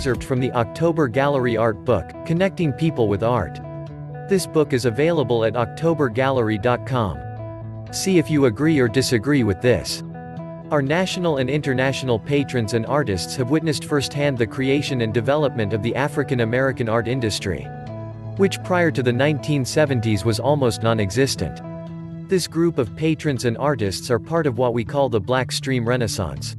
excerpt from the October Gallery art book, Connecting People with Art. This book is available at octobergallery.com. See if you agree or disagree with this. Our national and international patrons and artists have witnessed firsthand the creation and development of the African American art industry, which prior to the 1970s was almost non-existent. This group of patrons and artists are part of what we call the BLACKSTREAM Renaissance.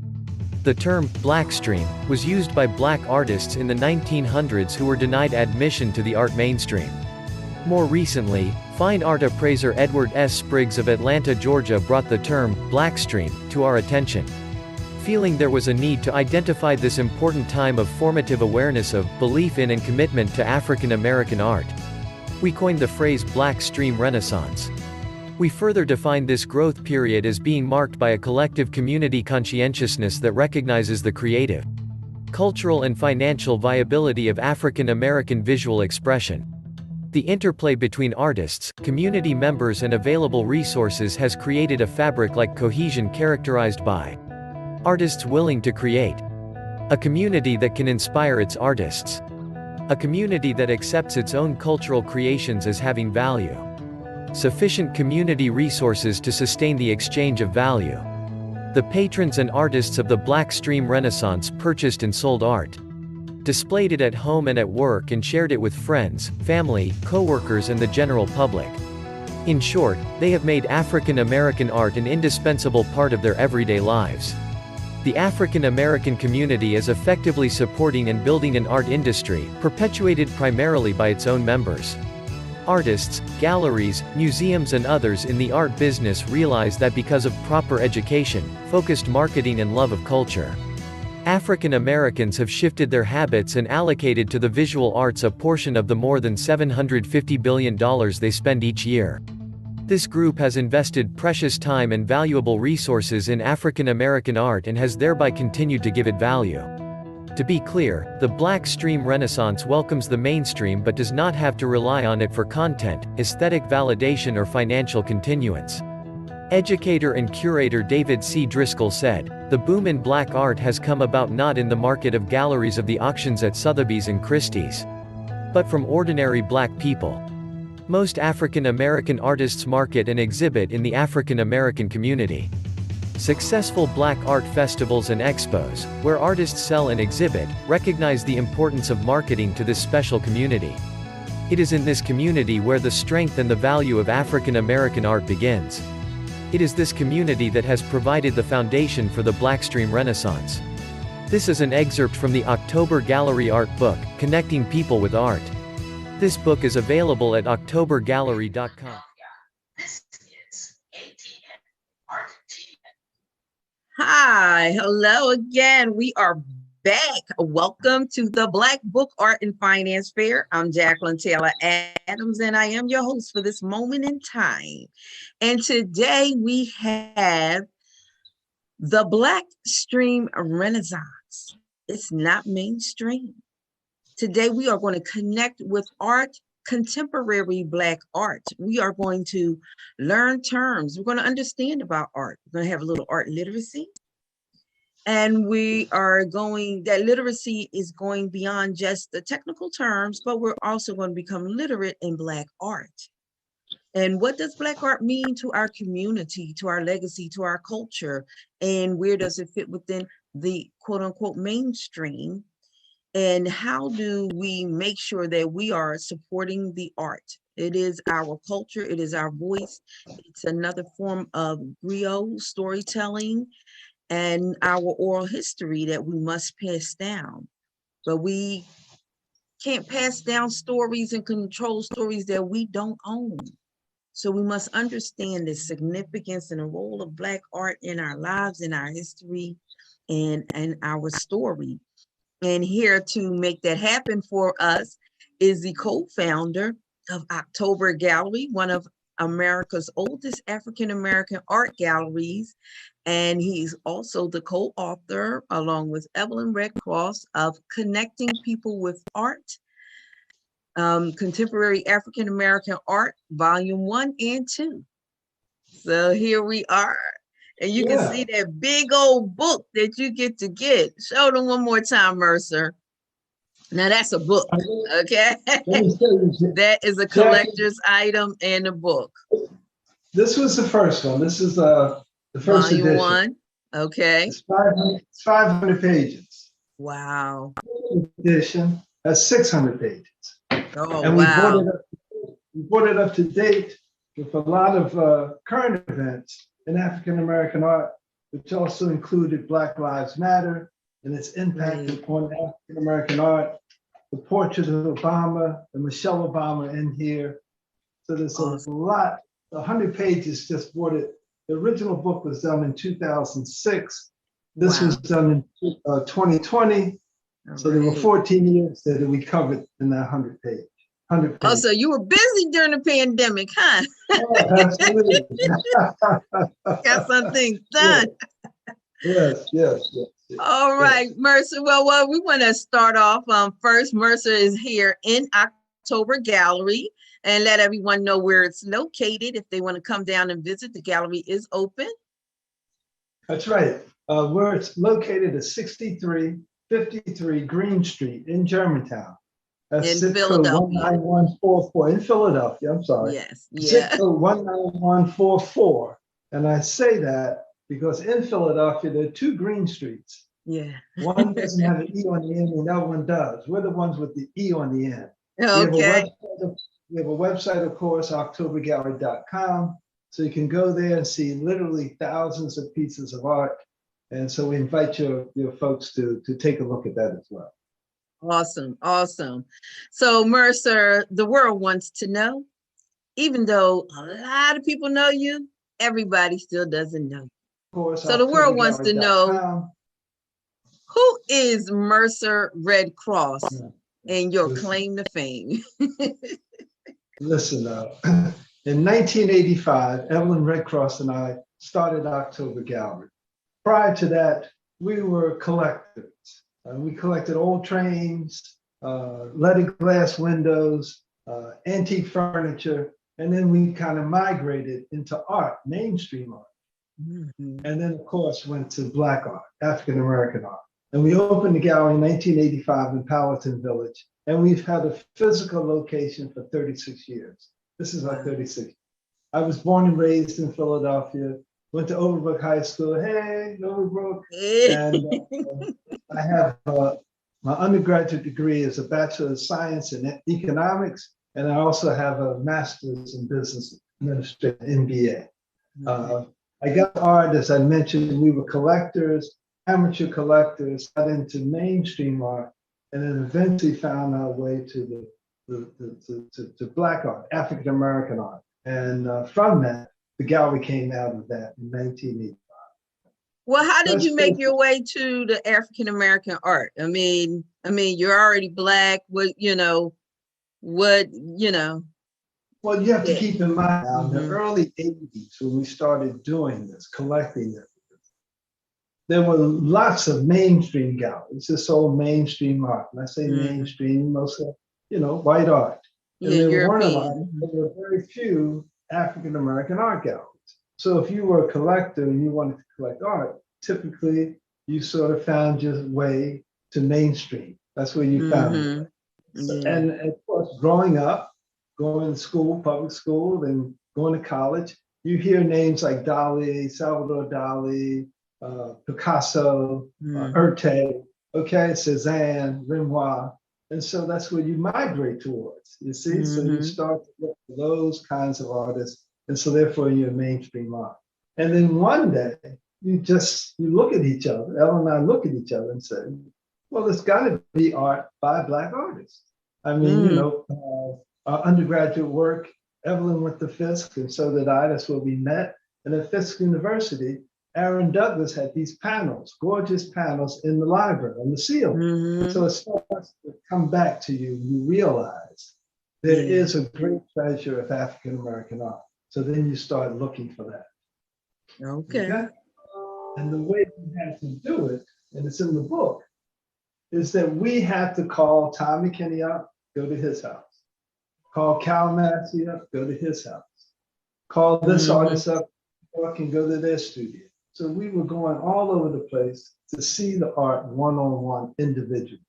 The term, BLACKSTREAM, was used by black artists in the 1900s who were denied admission to the art mainstream. More recently, fine art appraiser Edward S. Spriggs of Atlanta, Georgia brought the term, BLACKSTREAM, to our attention. Feeling there was a need to identify this important time of formative awareness of, belief in and commitment to African American art, we coined the phrase BLACKSTREAM Renaissance. We further defined this growth period as being marked by a collective community conscientiousness that recognizes the creative, cultural and financial viability of African American visual expression. The interplay between artists, community members and available resources has created a fabric-like cohesion characterized by artists willing to create, a community that can inspire its artists, a community that accepts its own cultural creations as having value, sufficient community resources to sustain the exchange of value. The patrons and artists of the BLACKSTREAM Renaissance purchased and sold art, displayed it at home and at work and shared it with friends, family, co-workers and the general public. In short, they have made African American art an indispensable part of their everyday lives. The African American community is effectively supporting and building an art industry, perpetuated primarily by its own members. Artists, galleries, museums and others in the art business realize that because of proper education, focused marketing and love of culture, African Americans have shifted their habits and allocated to the visual arts a portion of the more than $750 billion they spend each year. This group has invested precious time and valuable resources in African American art and has thereby continued to give it value. To be clear, the BLACKSTREAM Renaissance welcomes the mainstream but does not have to rely on it for content, aesthetic validation or financial continuance. Educator and curator David C. Driscoll said, "The boom in black art has come about not in the market of galleries of the auctions at Sotheby's and Christie's, but from ordinary black people. Most African American artists market and exhibit in the African American community. Successful black art festivals and expos, where artists sell and exhibit, recognize the importance of marketing to this special community. It is in this community where the strength and the value of African American art begins. It is this community that has provided the foundation for the BLACKSTREAM Renaissance." This is an excerpt from the October Gallery art book, Connecting People with Art. This book is available at octobergallery.com. This is etiquette, art. Hi, hello again. We are back. Welcome to the Black Book Art and Finance Fair. I'm Jacqueline Taylor Adams, and I am your host for this moment in time. And today we have the BLACKSTREAM Renaissance. It's not mainstream. Today we are going to connect with art, contemporary Black art. We are going to learn terms. We're going to understand about art. We're going to have a little art literacy. And that literacy is going beyond just the technical terms, but we're also going to become literate in Black art. And what does Black art mean to our community, to our legacy, to our culture? And where does it fit within the quote unquote mainstream? And how do we make sure that we are supporting the art? It is our culture, it is our voice. It's another form of griot storytelling and our oral history that we must pass down. But we can't pass down stories and control stories that we don't own. So we must understand the significance and the role of Black art in our lives, in our history, and our story. And here to make that happen for us is the co-founder of October Gallery, one of America's oldest African-American art galleries. And he's also the co-author, along with Mercer Redcross, of Connecting People with Art, Contemporary African-American Art, Volume 1 and 2. So here we are. And you can see that big old book that you get to get. Show them one more time, Mercer. Now that's a book, okay? Let me tell you, That is a Jackie, collector's item and a book. this was the first one. This is the first Volume edition. 1, okay. It's 500 pages. Wow. Edition has 600 pages. Oh, And wow. we brought it up to date with a lot of current events in African American art, which also included Black Lives Matter and its impact upon African American art, the portrait of Obama and Michelle Obama in here. So there's a lot, 100 pages just brought it. The original book was done in 2006. This was done in 2020. So there were 14 years that we covered in that 100 page. 100 pages. Oh, so you were busy during the pandemic, huh? Oh, absolutely. Got some things done. Yes. All right, Mercer. Well, we want to start off. First, Mercer is here in October Gallery, and let everyone know where it's located. If they want to come down and visit, the gallery is open. That's right. Where it's located is 6353 Green Street in Germantown. That's In zip Philadelphia. code 19144 in Philadelphia. I'm sorry. Yes. Zip code 19144. And I say that because in Philadelphia, there are 2 Green Streets. Yeah. One doesn't have an E on the end, and that one does. We're the ones with the E on the end. Okay. We have a website, of course, octobergallery.com. So you can go there and see literally thousands of pieces of art. And so we invite your folks to take a look at that as well. Awesome. So Mercer, the world wants to know, even though a lot of people know you, everybody still doesn't know you. Of course, so the world wants to know, who is Mercer Redcross and your claim to fame? Listen, in 1985, Evelyn Redcross and I started October Gallery. Prior to that, we were collectors. We collected old trains, leaded glass windows, antique furniture, and then we kind of migrated into art, mainstream art. And then, of course, went to Black art, African American art. And we opened the gallery in 1985 in Powhatan Village, and we've had a physical location for 36 years. This is our 36th. I was born and raised in Philadelphia, went to Overbrook High School. Hey, Overbrook. And I have my undergraduate degree is a Bachelor of Science in Economics, and I also have a Master's in Business Administration, MBA. I got art, as I mentioned, we were collectors, amateur collectors, got into mainstream art, and then eventually found our way to to Black art, African American art. And from that, the gallery came out of that in 1985. Well, how did you make your way to the African American art? I mean, you're already Black. Well, you have to keep in mind now, in the early 80s, when we started doing this, collecting it, there were lots of mainstream galleries, this old mainstream art. And I say mainstream, mostly, white art. And there weren't a lot, but there were very few African American art galleries. So if you were a collector and you wanted to collect art, typically you sort of found your way to mainstream. That's where you found it. And of course, growing up, going to school, public school, and going to college, you hear names like Dali, Salvador Dali, Picasso, Erte, Cézanne, Renoir. And so that's where you migrate towards, you see? So you start to look for those kinds of artists. And so therefore you're mainstream art. And then one day, you look at each other, Ellen and I look at each other and say, well, there's gotta be art by Black artists. I mean, our undergraduate work, Evelyn went to Fisk and so did I, that's where we met. And at Fisk University, Aaron Douglas had these panels, gorgeous panels in the library on the ceiling. So it starts to come back to you, you realize there is a great treasure of African American art. So then you start looking for that. Okay. And the way we had to do it, and it's in the book, is that we had to call Tommy Kinney up, go to his house. Call Cal Massey up, go to his house. Call this artist up, and go to their studio. So we were going all over the place to see the art one-on-one individually.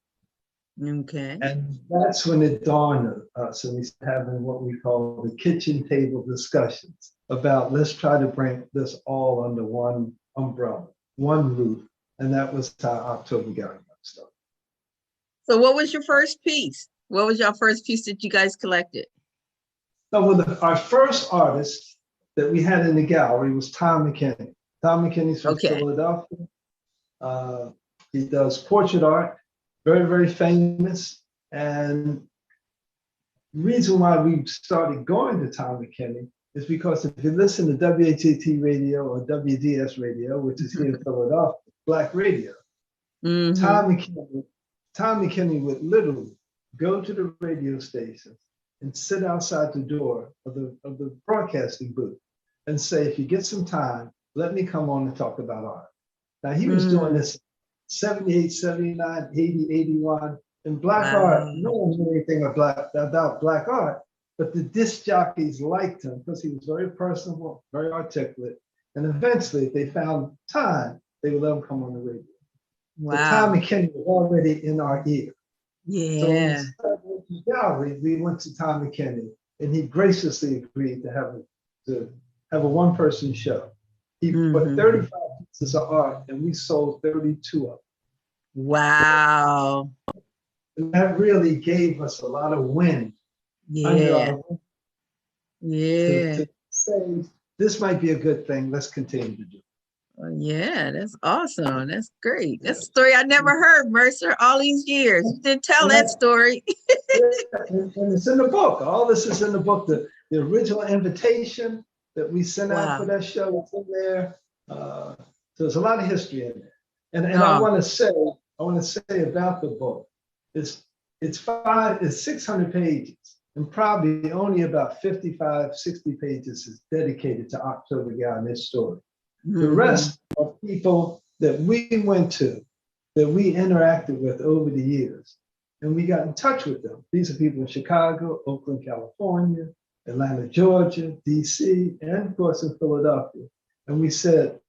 Okay. And that's when it dawned on us, and we started having what we call the kitchen table discussions about, let's try to bring this all under one umbrella, one roof. And that was how October Gallery started. So what was your first piece? What was your first piece that you guys collected? So our first artist that we had in the gallery was Tom McKinney. Tom McKinney's from Philadelphia. He does portrait art, very, very famous. And the reason why we started going to Tom McKinney is because if you listen to WHAT radio or WDS radio, which is here in Philadelphia, Black radio, Tom McKinney would literally go to the radio station and sit outside the door of the broadcasting booth and say, if you get some time, let me come on and talk about art. Now, he was doing this 78, 79, 80, 81. And black art, no one knew anything about black art, but the disc jockeys liked him because he was very personable, very articulate. And eventually, if they found time, they would let him come on the radio. Wow. So Tom McKinney was already in our ear. Yeah. So when we started the gallery, we went to Tom McKinney, and he graciously agreed to have a one-person show. He put 35 pieces of art, and we sold 32 of them. Wow. And that really gave us a lot of wind. Yeah. To say, this might be a good thing. Let's continue to do it. Oh, yeah, that's awesome. That's great. That's a story I never heard, Mercer, all these years. You didn't tell that story. And it's in the book. All this is in the book. The original invitation that we sent out for that show is in there. So there's a lot of history in there. And I want to say about the book, it's 600 pages, and probably only about 55, 60 pages is dedicated to October Guy and his story. The rest are people that we went to, that we interacted with over the years, and we got in touch with them. These are people in Chicago, Oakland, California, Atlanta, Georgia, DC, and of course in Philadelphia. And we said,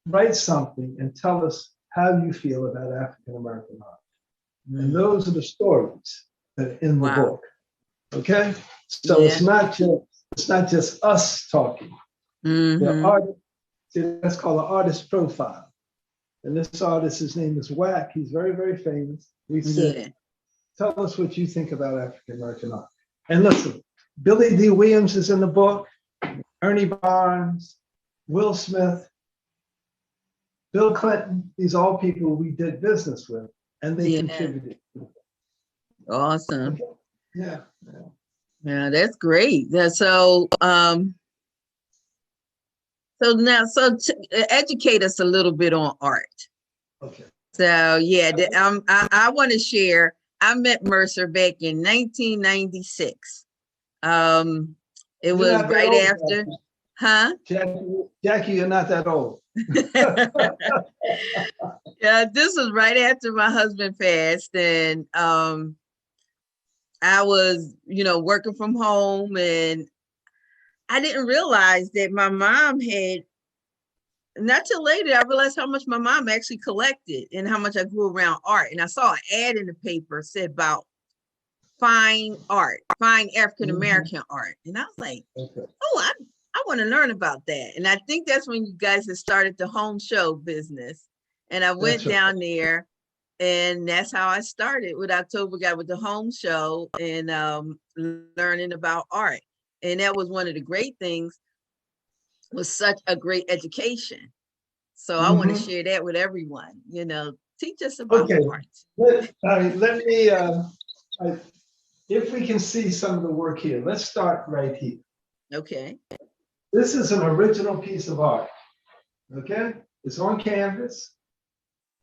write something and tell us how you feel about African American art. And those are the stories that are in the book. Okay? So it's not just us talking. The artist, that's called an artist profile. And this artist, his name is Wack. He's very, very famous. We said, tell us what you think about African American art. And listen, Billy D. Williams is in the book, Ernie Barnes, Will Smith, Bill Clinton. These are all people we did business with, and they contributed. Awesome. Okay. Yeah. Yeah, that's great. So educate us a little bit on art. Okay. So yeah, I want to share. I met Mercer back in 1996. It was right after, huh? Jackie, you're not that old. Yeah, this was right after my husband passed, and I was, working from home, and I didn't realize that my mom had, not till later, I realized how much my mom actually collected and how much I grew around art. And I saw an ad in the paper said about fine art, fine African-American art. And I was like, oh, I want to learn about that. And I think that's when you guys had started the home show business. And I went down there, and that's how I started with October Guy, with the home show and learning about art. And that was one of the great things, was such a great education. So I want to share that with everyone, teach us about art. Let me, if we can see some of the work here, let's start right here. Okay. This is an original piece of art, okay? It's on canvas.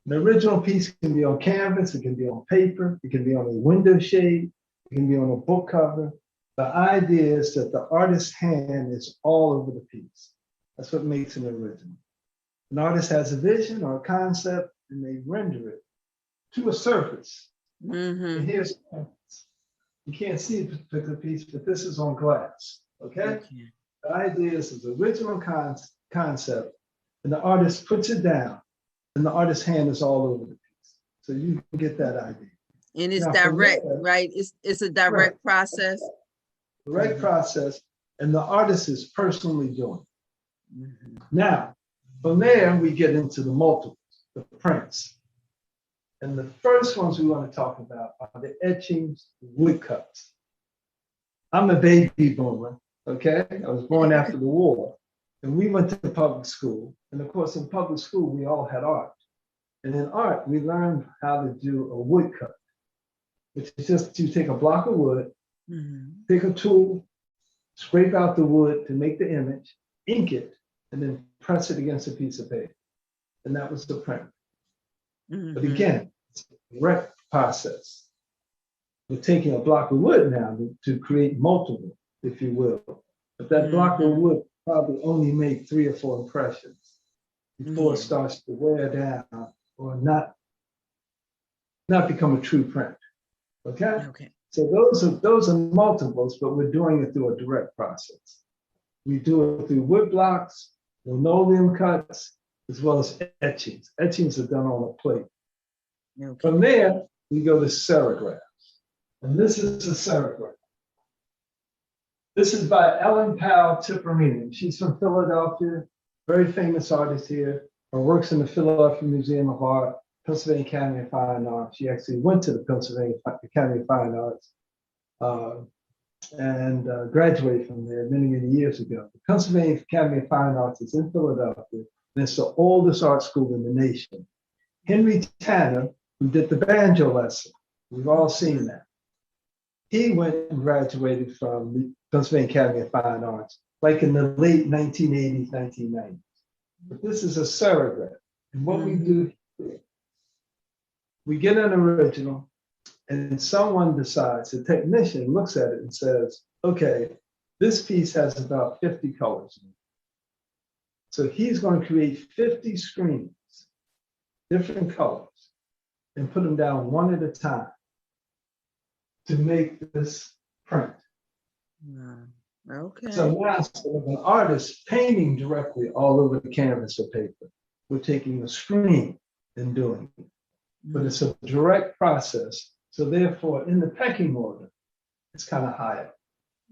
The original piece can be on canvas, it can be on paper, it can be on a window shade, it can be on a book cover. The idea is that the artist's hand is all over the piece. That's what makes it original. An artist has a vision or a concept, and they render it to a surface. And here's, you can't see a particular piece, but this is on glass, okay? The idea is the original concept, and the artist puts it down, and the artist's hand is all over the piece. So you can get that idea. And it's Now, from direct, there, right? It's a direct right, process. direct process, and the artist is personally doing it. Mhm. Now, from there, we get into the multiples, the prints. And the first ones we want to talk about are the etchings, woodcuts. I'm a baby boomer, okay? I was born after the war, and we went to public school. And of course, in public school, we all had art. And in art, we learned how to do a woodcut, which is just you take a block of wood, take a tool, scrape out the wood to make the image, ink it, and then press it against a piece of paper. And that was the print. But again, it's a direct process. We're taking a block of wood now to create multiple, if you will. But that block of wood probably only made 3 or 4 impressions before it starts to wear down or not become a true print. Okay? Okay. So those are multiples, but we're doing it through a direct process. We do it through wood blocks, linoleum cuts, as well as etchings. Etchings are done on a plate. Okay. From there, we go to serigraphs. And this is a serigraph. This is by Ellen Powell Tipperine. She's from Philadelphia, very famous artist here. Her works in the Philadelphia Museum of Art, Pennsylvania Academy of Fine Arts. She actually went to the Pennsylvania Academy of Fine Arts and graduated from there many, many years ago. The Pennsylvania Academy of Fine Arts is in Philadelphia, and it's the oldest art school in the nation. Henry Tanner, who did the banjo lesson, we've all seen that. He went and graduated from the Pennsylvania Academy of Fine Arts, like in the late 1980s, 1990s. But this is a serigraph. And what we do here, we get an original, and someone decides, the technician looks at it and says, okay, this piece has about 50 colors in it. So he's going to create 50 screens, different colors, and put them down one at a time to make this print. Okay. So now instead of an artist painting directly all over the canvas or paper, we're taking a screen and doing it. But it's a direct process. So therefore, in the pecking order, it's kind of higher.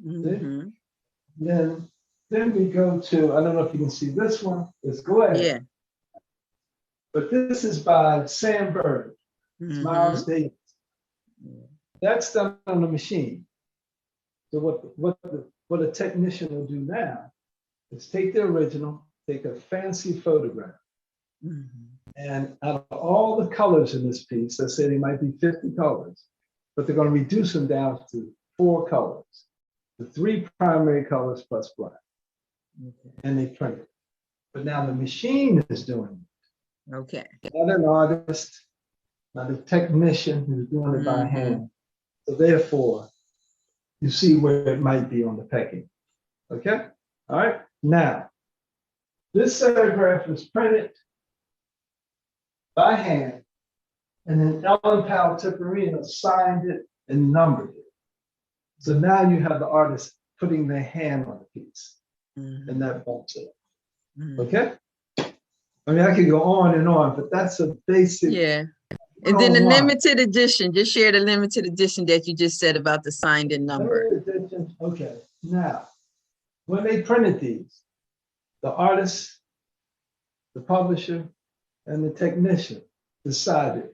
Then we go to, I don't know if you can see this one, it's glass. Yeah. But this is by Sam Bird, Miles Davis. That's done on the machine. So what a technician will do now is take the original, take a fancy photograph, and out of all the colors in this piece, let's say they might be 50 colors, but they're going to reduce them down to 4 colors, the 3 primary colors plus black, and they print it. But now the machine is doing it. Okay. Not an artist, not a technician who's doing it by hand. So therefore, you see where it might be on the pecking. Okay? All right. Now, this serigraph was printed by hand, and then Ellen Powell Tipperine signed it and numbered it. So now you have the artist putting their hand on the piece, and that bumps it up. Okay? I mean, I could go on and on, but that's a basic. Yeah. And then the limited edition, just share the limited edition that you just said about the signed in number. Edition, okay. Now, when they printed these, the artist, the publisher, and the technician decided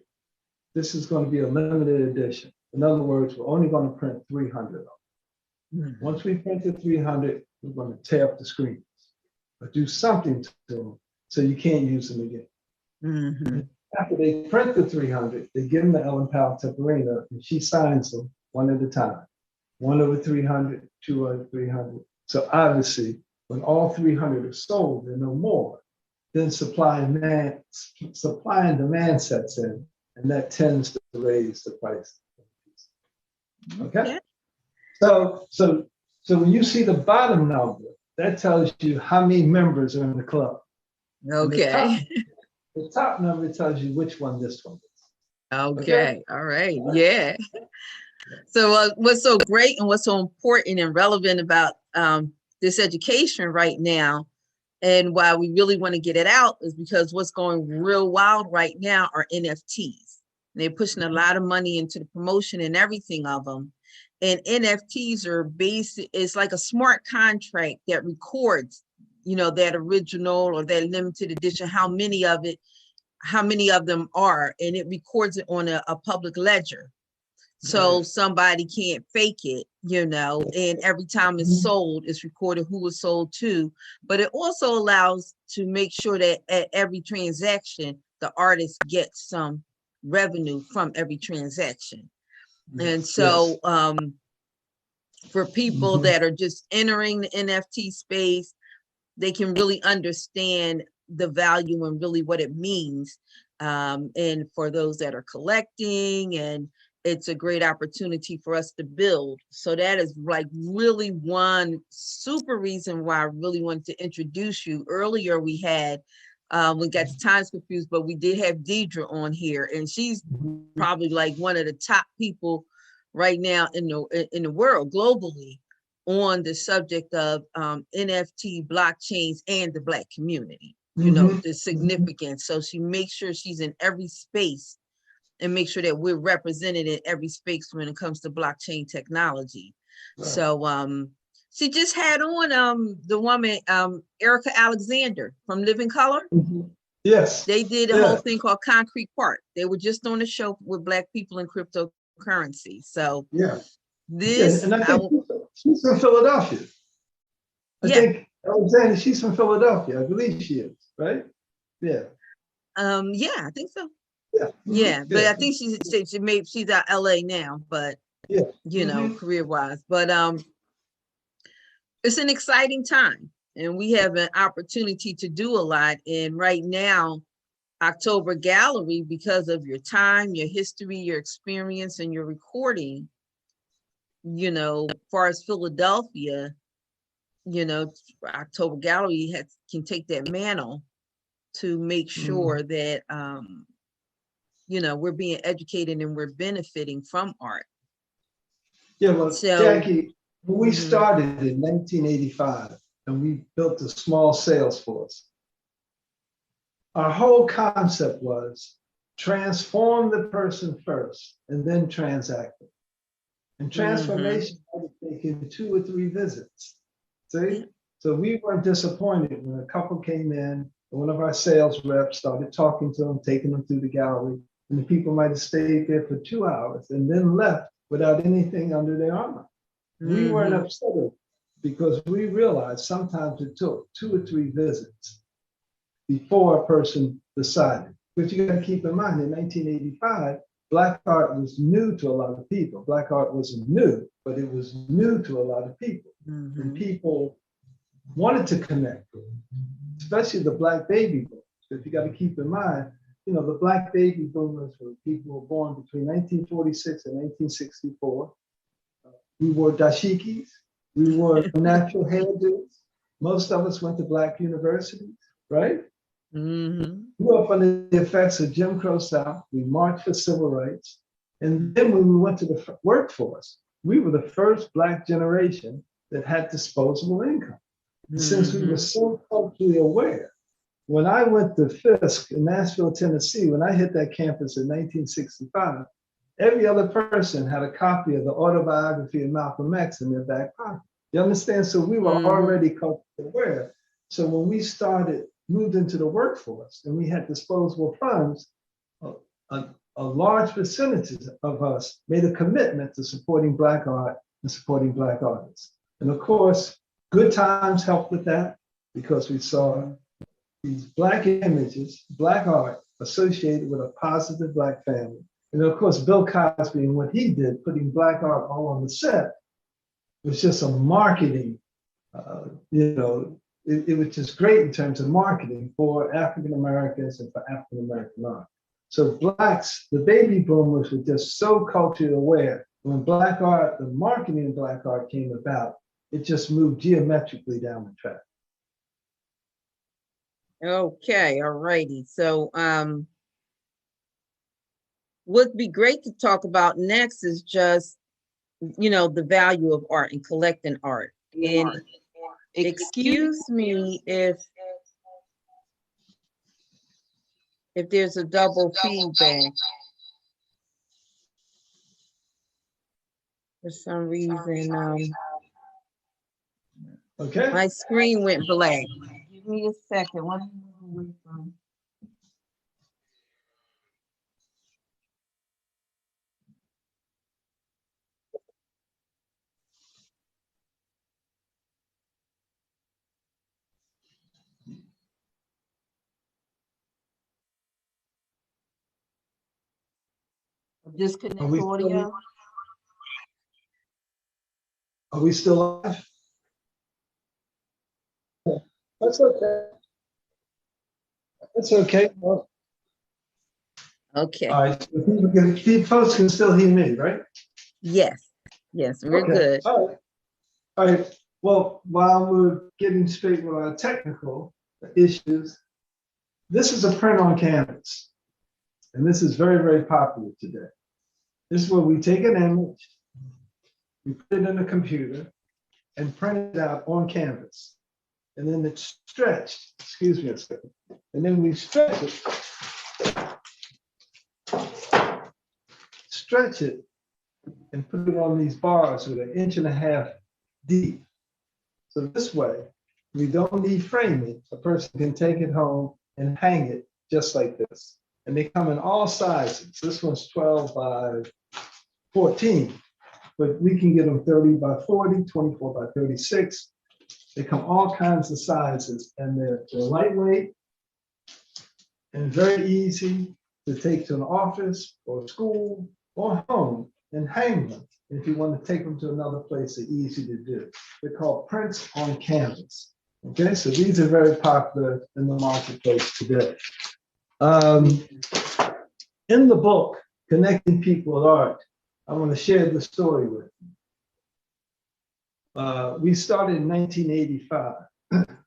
this is going to be a limited edition. In other words, we're only going to print 300 of them. Once we print the 300, we're going to tear up the screens or do something to them so you can't use them again. After they print the 300, they give them to Ellen Powell Tipperine, and she signs them one at a time. 1 over 300, 2 over 300. So obviously, when all 300 are sold and no more, then supply and demand sets in, and that tends to raise the price. Okay? So when you see the bottom number, that tells you how many members are in the club. Okay. The top number tells you which one this one is. Okay. All right. Yeah. So what's so great and what's so important and relevant about this education right now, and why we really want to get it out, is because what's going real wild right now are NFTs. They're pushing a lot of money into the promotion and everything of them. And NFTs are it's like a smart contract that records, that original or that limited edition, how many of them are, and it records it on a public ledger. So somebody can't fake it, and every time it's sold, it's recorded who was sold to. But it also allows to make sure that at every transaction, the artist gets some revenue from every transaction. And so for people that are just entering the NFT space, they can really understand the value and really what it means. And for those that are collecting, and it's a great opportunity for us to build. So that is like really one super reason why I really wanted to introduce you. Earlier we had, we got the times confused, but we did have Deidre on here, and she's probably like one of the top people right now in the world globally on the subject of NFT, blockchains, and the Black community, the significance. So she makes sure she's in every space and make sure that we're represented in every space when it comes to blockchain technology. Right. So she just had on the woman, Erica Alexander from Living Color. Yes. They did a whole thing called Concrete Park. They were just on the show with Black people in cryptocurrency. So this, and I think she's from Philadelphia. I think Alexander, she's from Philadelphia. I believe she is, right? Yeah. I think so. Yeah. But I think she's out LA now, but career-wise. But it's an exciting time, and we have an opportunity to do a lot. And right now, October Gallery, because of your time, your history, your experience, and your recording, as far as Philadelphia, October Gallery can take that mantle to make sure that we're being educated and we're benefiting from art. Yeah, well, so, Jackie, when we started in 1985 and we built a small sales force, our whole concept was transform the person first and then transact it. And transformation had taken 2 or 3 visits. See? So we weren't disappointed when a couple came in, one of our sales reps started talking to them, taking them through the gallery, and the people might have stayed there for 2 hours and then left without anything under their armor. We weren't upset because we realized sometimes it took 2 or 3 visits before a person decided. But you got to keep in mind, in 1985, Black art was new to a lot of people. Black art wasn't new, but it was new to a lot of people. And people wanted to connect with it, especially the Black baby boomers. If you got to keep in mind, the Black baby boomers were people who were born between 1946 and 1964. We wore dashikis. We wore natural hairdos. Most of us went to Black universities, right? Grew up under the effects of Jim Crow South. We marched for civil rights. And then when we went to the workforce, we were the first Black generation that had disposable income. Since we were so culturally aware, when I went to Fisk in Nashville, Tennessee, when I hit that campus in 1965, every other person had a copy of the autobiography of Malcolm X in their back pocket. You understand? So we were already culturally aware. So when we moved into the workforce and we had disposable funds, a large percentage of us made a commitment to supporting Black art and supporting Black artists. And of course, good times helped with that because we saw these Black images, Black art associated with a positive Black family. And of course, Bill Cosby and what he did, putting Black art all on the set, was just a marketing, it was just great in terms of marketing for African Americans and for African American art. So Blacks, the baby boomers were just so culturally aware. When Black art, the marketing of Black art came about, it just moved geometrically down the track. Okay, all righty. So what'd be great to talk about next is just, the value of art and collecting art. And excuse me if there's a double feedback. For some reason, Okay. my screen went black. Give me a second. What am I moving away from? Disconnect Are we audio. Are we still live? That's okay. That's okay. Well, Okay. all right. So folks can still hear me, right? Yes. Yes, we're Okay. good. All right. All right. Well, while we're getting straight with our technical issues, this is a print on canvas. And this is very, very popular today. This is where we take an image, we put it in a computer, and print it out on canvas. And then it's stretched, excuse me a second. And then we stretch it, and put it on these bars with 1.5 inches deep. So this way, we don't need framing. A person can take it home and hang it just like this. And they come in all sizes. This one's 12 by 14, but we can get them 30 by 40, 24 by 36. They come all kinds of sizes, and they're lightweight and very easy to take to an office or school or home and hang them. If you want to take them to another place, they're easy to do. They're called prints on canvas. Okay, so these are very popular in the marketplace today. In the book, Connecting People with Art, I want to share the story with you. We started in 1985.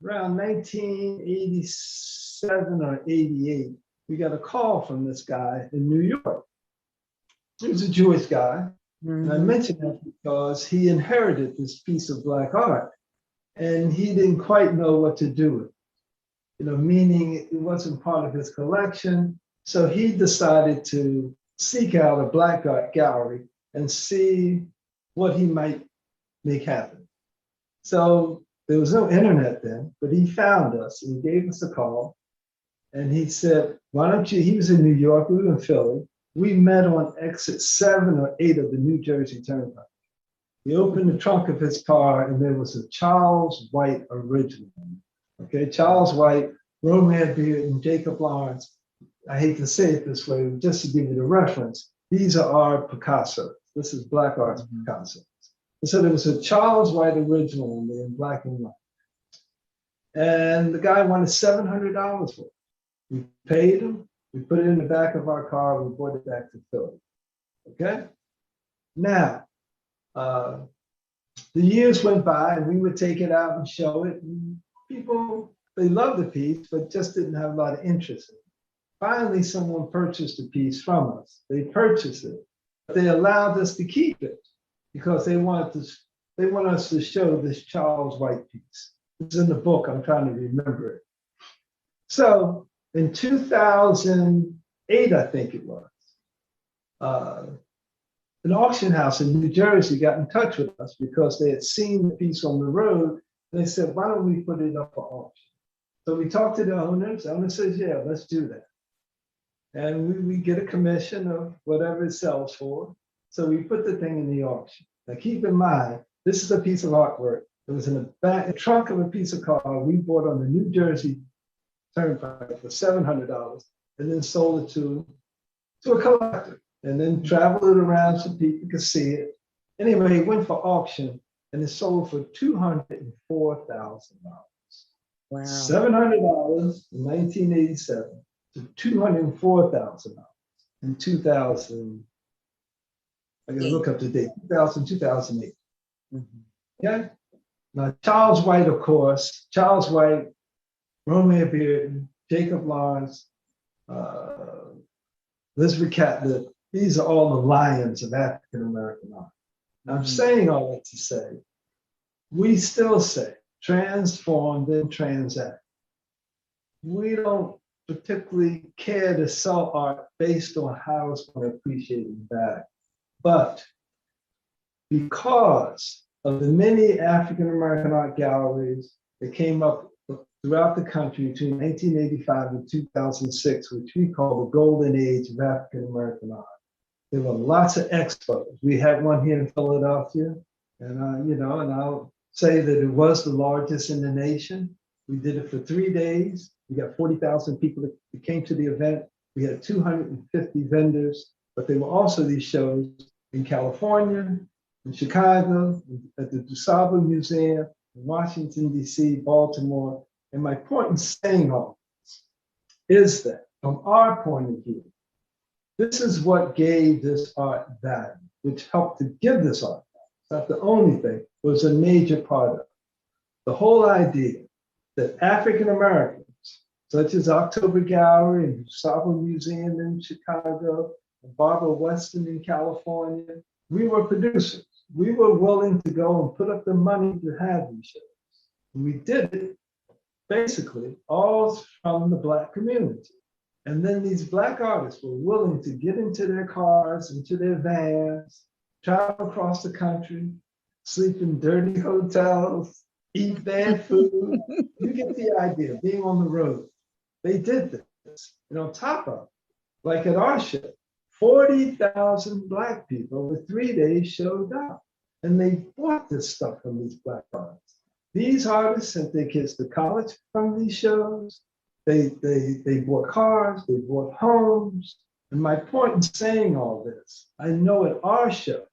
Around 1987 or 88, we got a call from this guy in New York. He was a Jewish guy. And I mentioned that because he inherited this piece of Black art and he didn't quite know what to do with it. Meaning it wasn't part of his collection. So he decided to seek out a Black art gallery and see what he might make happen. So there was no internet then, but he found us and he gave us a call. And he said, why don't you, he was in New York, we were in Philly. We met on exit 7 or 8 of the New Jersey Turnpike. He opened the trunk of his car and there was a Charles White original. Okay, Charles White, Romare Beard, and Jacob Lawrence. I hate to say it this way, but just to give you the reference, these are our Picasso. This is Black art's Picasso. And so there was a Charles White original in black and white. And the guy wanted $700 for it. We paid him, we put it in the back of our car, we brought it back to Philly. Okay? Now, the years went by and we would take it out and show it. And people, they loved the piece, but just didn't have a lot of interest in it. Finally, someone purchased the piece from us. They purchased it, but they allowed us to keep it because they want us to show this Charles White piece. It's in the book, I'm trying to remember it. So in 2008, I think it was, an auction house in New Jersey got in touch with us because they had seen the piece on the road. They said, why don't we put it up for auction? So we talked to the owners. The owner says, yeah, let's do that. And we get a commission of whatever it sells for. So we put the thing in the auction. Now keep in mind, this is a piece of artwork. It was in the back trunk of a piece of car we bought on the New Jersey Turnpike for $700 and then sold it to a collector and then traveled it around so people could see it. Anyway, it went for auction and it sold for $204,000. Wow. $700 in 1987 to $204,000 in 2000. I can look up the date, 2008. Okay. Now, Charles White, of course, Charles White, Romare Beard, Jacob Lawrence, Elizabeth Catlett, these are all the lions of African American art. Now, I'm saying all that to say, we still say transform, then transact. We don't particularly care to sell art based on how it's going to appreciate it back. But because of the many African-American art galleries that came up throughout the country between 1985 and 2006, which we call the golden age of African-American art. There were lots of expos. We had one here in Philadelphia, and and I'll say that it was the largest in the nation. We did it for 3 days. We got 40,000 people that came to the event. We had 250 vendors, but there were also these shows in California, in Chicago, at the DuSable Museum, in Washington, D.C., Baltimore. And my point in saying all this is that from our point of view, this is what gave this art value, which helped to give this art value. It's not the only thing, it was a major part of it. The whole idea that African Americans, such as October Gallery and DuSable Museum in Chicago, and Barbara Weston in California, we were producers. We were willing to go and put up the money to have these shows. And we did it basically all from the Black community. And then these Black artists were willing to get into their cars, into their vans, travel across the country, sleep in dirty hotels, eat bad food. You get the idea, being on the road. They did this. And on top of it, like at our show, 40,000 Black people over 3 days showed up. And they bought this stuff from these Black artists. These artists sent their kids to college from these shows. They bought cars, they bought homes. And my point in saying all this, I know at our show,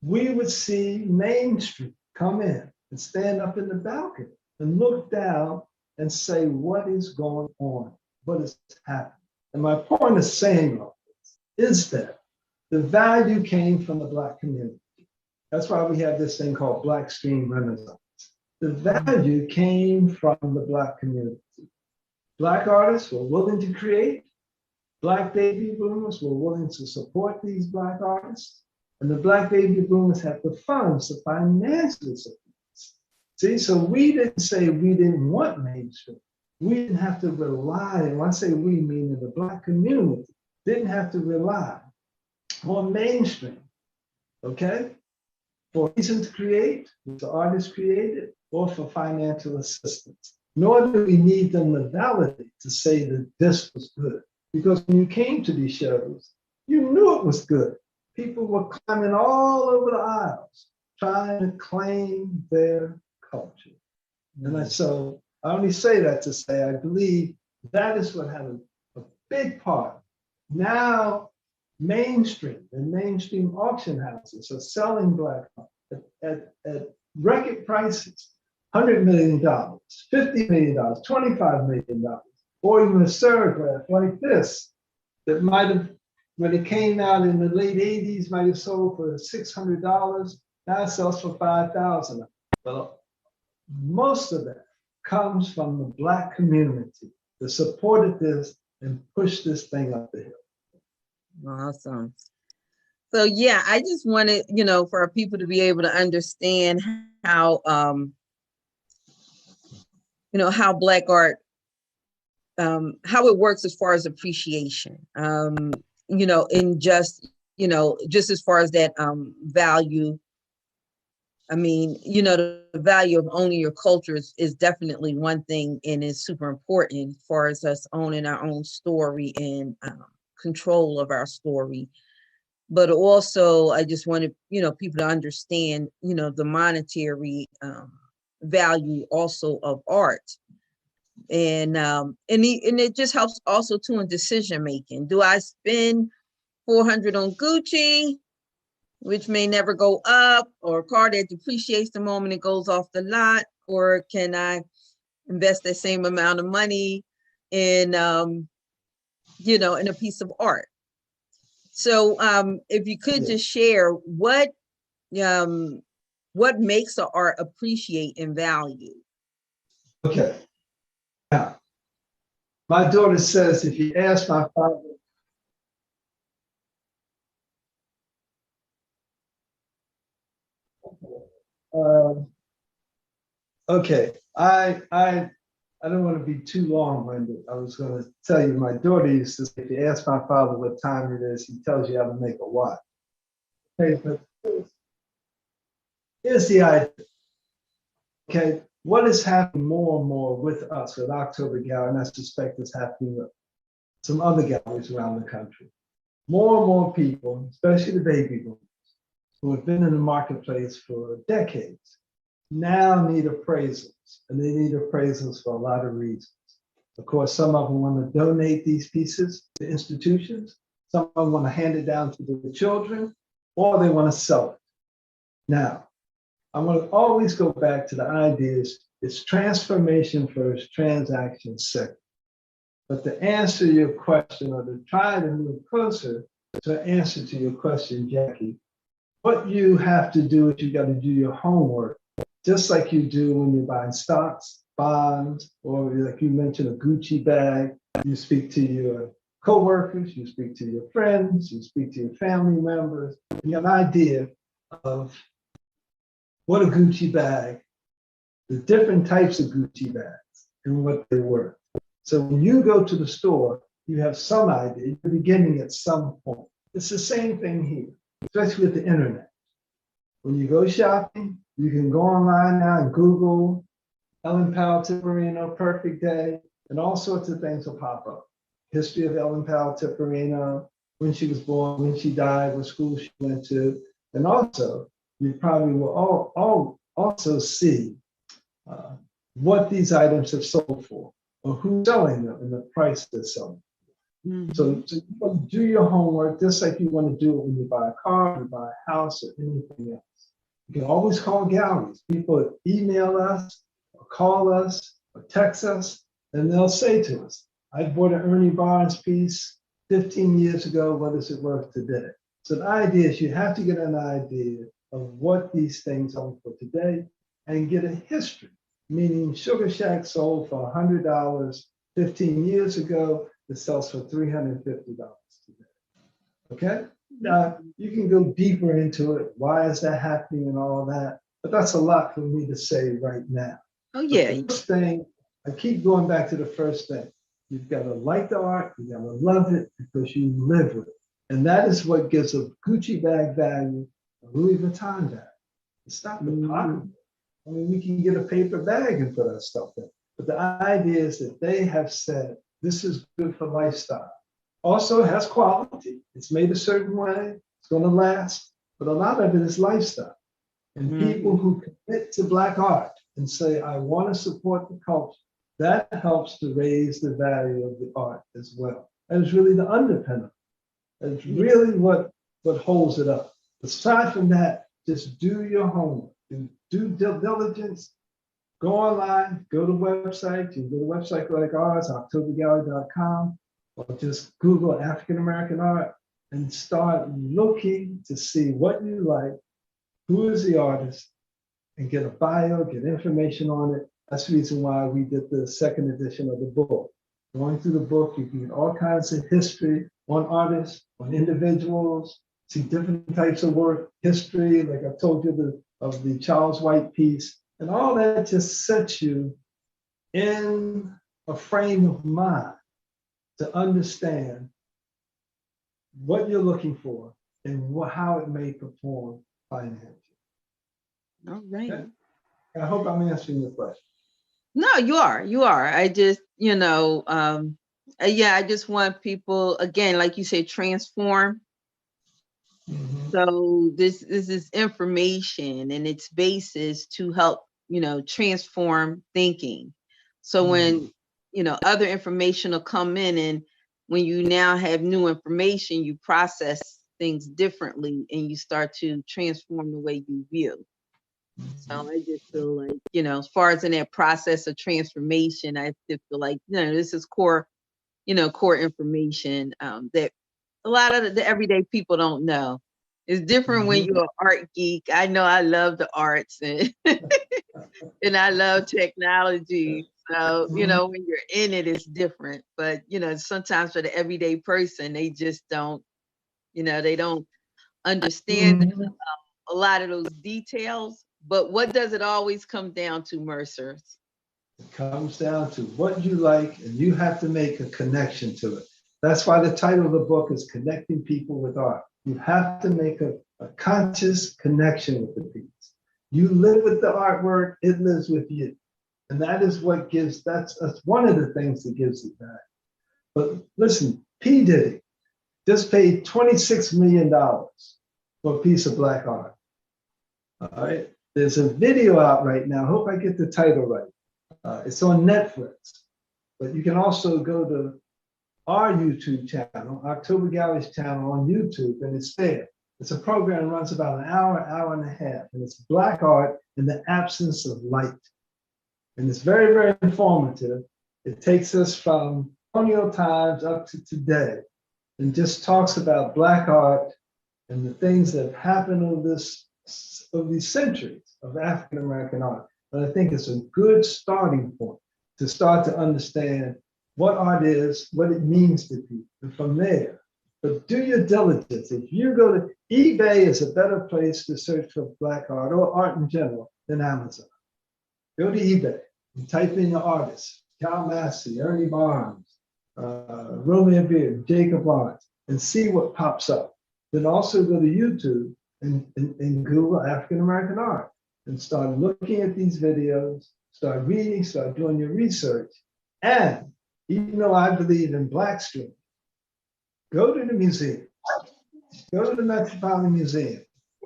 we would see Main Street come in and stand up in the balcony and look down and say, what is going on? What is happening? And my point of saying all this is that the value came from the Black community. That's why we have this thing called BlackStream Renaissance. The value came from the Black community. Black artists were willing to create. Black baby boomers were willing to support these Black artists. And the Black baby boomers had the funds to financially support this. See, so we didn't say we didn't want mainstream. We didn't have to rely, and when I say we, meaning the Black community, didn't have to rely on mainstream, okay? For a reason to create, which the artist created, or for financial assistance. Nor do we need them to validate to say that this was good. Because when you came to these shows, you knew it was good. People were climbing all over the aisles, trying to claim their culture. And so I only say that to say, I believe that is what had a big part. Now, mainstream and mainstream auction houses are selling Black art at record prices, $100 million, $50 million, $25 million, or even a Serigraph like this that might have, when it came out in the late 80s, might have sold for $600. Now it sells for $5,000. But most of that comes from the Black community that supported this and pushed this thing up the hill. Awesome. So yeah, I just wanted, for our people to be able to understand how, how Black art, how it works as far as appreciation, in just as far as that value. I mean, the value of owning your culture is definitely one thing, and is super important as far as us owning our own story and control of our story. But also, I just wanted, people to understand, the monetary value also of art. And it just helps also too in decision making. Do I spend $400 on Gucci, which may never go up, or a car that depreciates the moment it goes off the lot, or can I invest that same amount of money in, in a piece of art? So if you could just share what makes the art appreciate and value. Okay. Now, my daughter says, if you ask my father, okay, I don't want to be too long-winded. I was going to tell you, my daughter used to say, if you ask my father what time it is, he tells you how to make a watch. Okay, but Here's the idea. Okay, what is happening more and more with us with October Gallery, and I suspect it's happening with some other galleries around the country. More and more people, especially the baby boomers, who have been in the marketplace for decades, now need appraisals, and they need appraisals for a lot of reasons. Of course, some of them want to donate these pieces to institutions, some of them want to hand it down to the children, or they want to sell it. Now, I'm going to always go back to the ideas, it's transformation first, transaction second. But to answer your question, or to try to move closer to an answer to your question, Jackie, what you have to do is you got to do your homework, just like you do when you're buying stocks, bonds, or like you mentioned, a Gucci bag. You speak to your coworkers, you speak to your friends, you speak to your family members. You have an idea of what a Gucci bag, the different types of Gucci bags, and what they're worth. So when you go to the store, you have some idea, you're beginning at some point. It's the same thing here, especially with the internet. When you go shopping, you can go online now and Google Ellen Powell Tipperino, perfect day, and all sorts of things will pop up. History of Ellen Powell Tipperino, when she was born, when she died, what school she went to, and also you probably will all also see what these items have sold for, or who's selling them, and the price they're selling. Mm-hmm. So you want to do your homework just like you want to do it when you buy a car, you buy a house, or anything else. You can always call galleries. People email us, or call us, or text us, and they'll say to us, I bought an Ernie Barnes piece 15 years ago, what is it worth today? So the idea is you have to get an idea of what these things are for today and get a history, meaning Sugar Shack sold for $100 15 years ago, it sells for $350 today. Okay? Now, you can go deeper into it. Why is that happening and all that? But that's a lot for me to say right now. Oh, yeah. But the first thing, I keep going back to the first thing. You've got to like the art, you got to love it because you live with it. And that is what gives a Gucci bag value, a Louis Vuitton bag. It's not the pocket. I mean, we can get a paper bag and put our stuff in. But the idea is that they have said, this is good for lifestyle. Also, it has quality. It's made a certain way. It's going to last. But a lot of it is lifestyle. And people who commit to Black art and say, I want to support the culture, that helps to raise the value of the art as well. And it's really the underpinning. It's really what holds it up. Aside from that, just do your homework. Do due diligence. Go online, go to websites. You can go to a website like ours, octobergallery.com, or just Google African American art and start looking to see what you like, who is the artist, and get a bio, get information on it. That's the reason why we did the second edition of the book. Going through the book, you can get all kinds of history on artists, on individuals, see different types of work, history, like I told you, of the Charles White piece, and all that just sets you in a frame of mind to understand what you're looking for and how it may perform financially. All right. Okay? I hope I'm answering your question. No, you are. I just, I just want people, again, like you said, transform. So this is information and its basis to help, transform thinking. So when, other information will come in, and when you now have new information, you process things differently and you start to transform the way you view. So I just feel like, as far as in that process of transformation, I just feel like, this is core information that a lot of the everyday people don't know. It's different when you're an art geek. I know I love the arts and and I love technology. So, when you're in it, it's different. But, sometimes for the everyday person, they just don't, they don't understand a lot of those details. But what does it always come down to, Mercer? It comes down to what you like, and you have to make a connection to it. That's why the title of the book is Connecting People with Art. You have to make a a conscious connection with the piece. You live with the artwork, it lives with you. And that is what gives, that's one of the things that gives it back. But listen, P. Diddy just paid $26 million for a piece of black art. All right. There's a video out right now. Hope I get the title right. It's on Netflix, but you can also go to our YouTube channel, October Gallery's channel on YouTube, and it's there. It's a program that runs about an hour, hour and a half, and it's black art in the absence of light. And it's very, very informative. It takes us from colonial times up to today and just talks about black art and the things that have happened over these centuries of African-American art. But I think it's a good starting point to start to understand what art is, what it means to people, and from there. But do your diligence. If you go to eBay, is a better place to search for black art or art in general than Amazon. Go to eBay and type in your artists, Cal Massey, Ernie Barnes, Romeo Beard, Jacob Lawrence, and see what pops up. Then also go to YouTube and Google African-American art and start looking at these videos, start reading, start doing your research. And even though I believe in BlackStream, go to the museum, go to the Metropolitan Museum,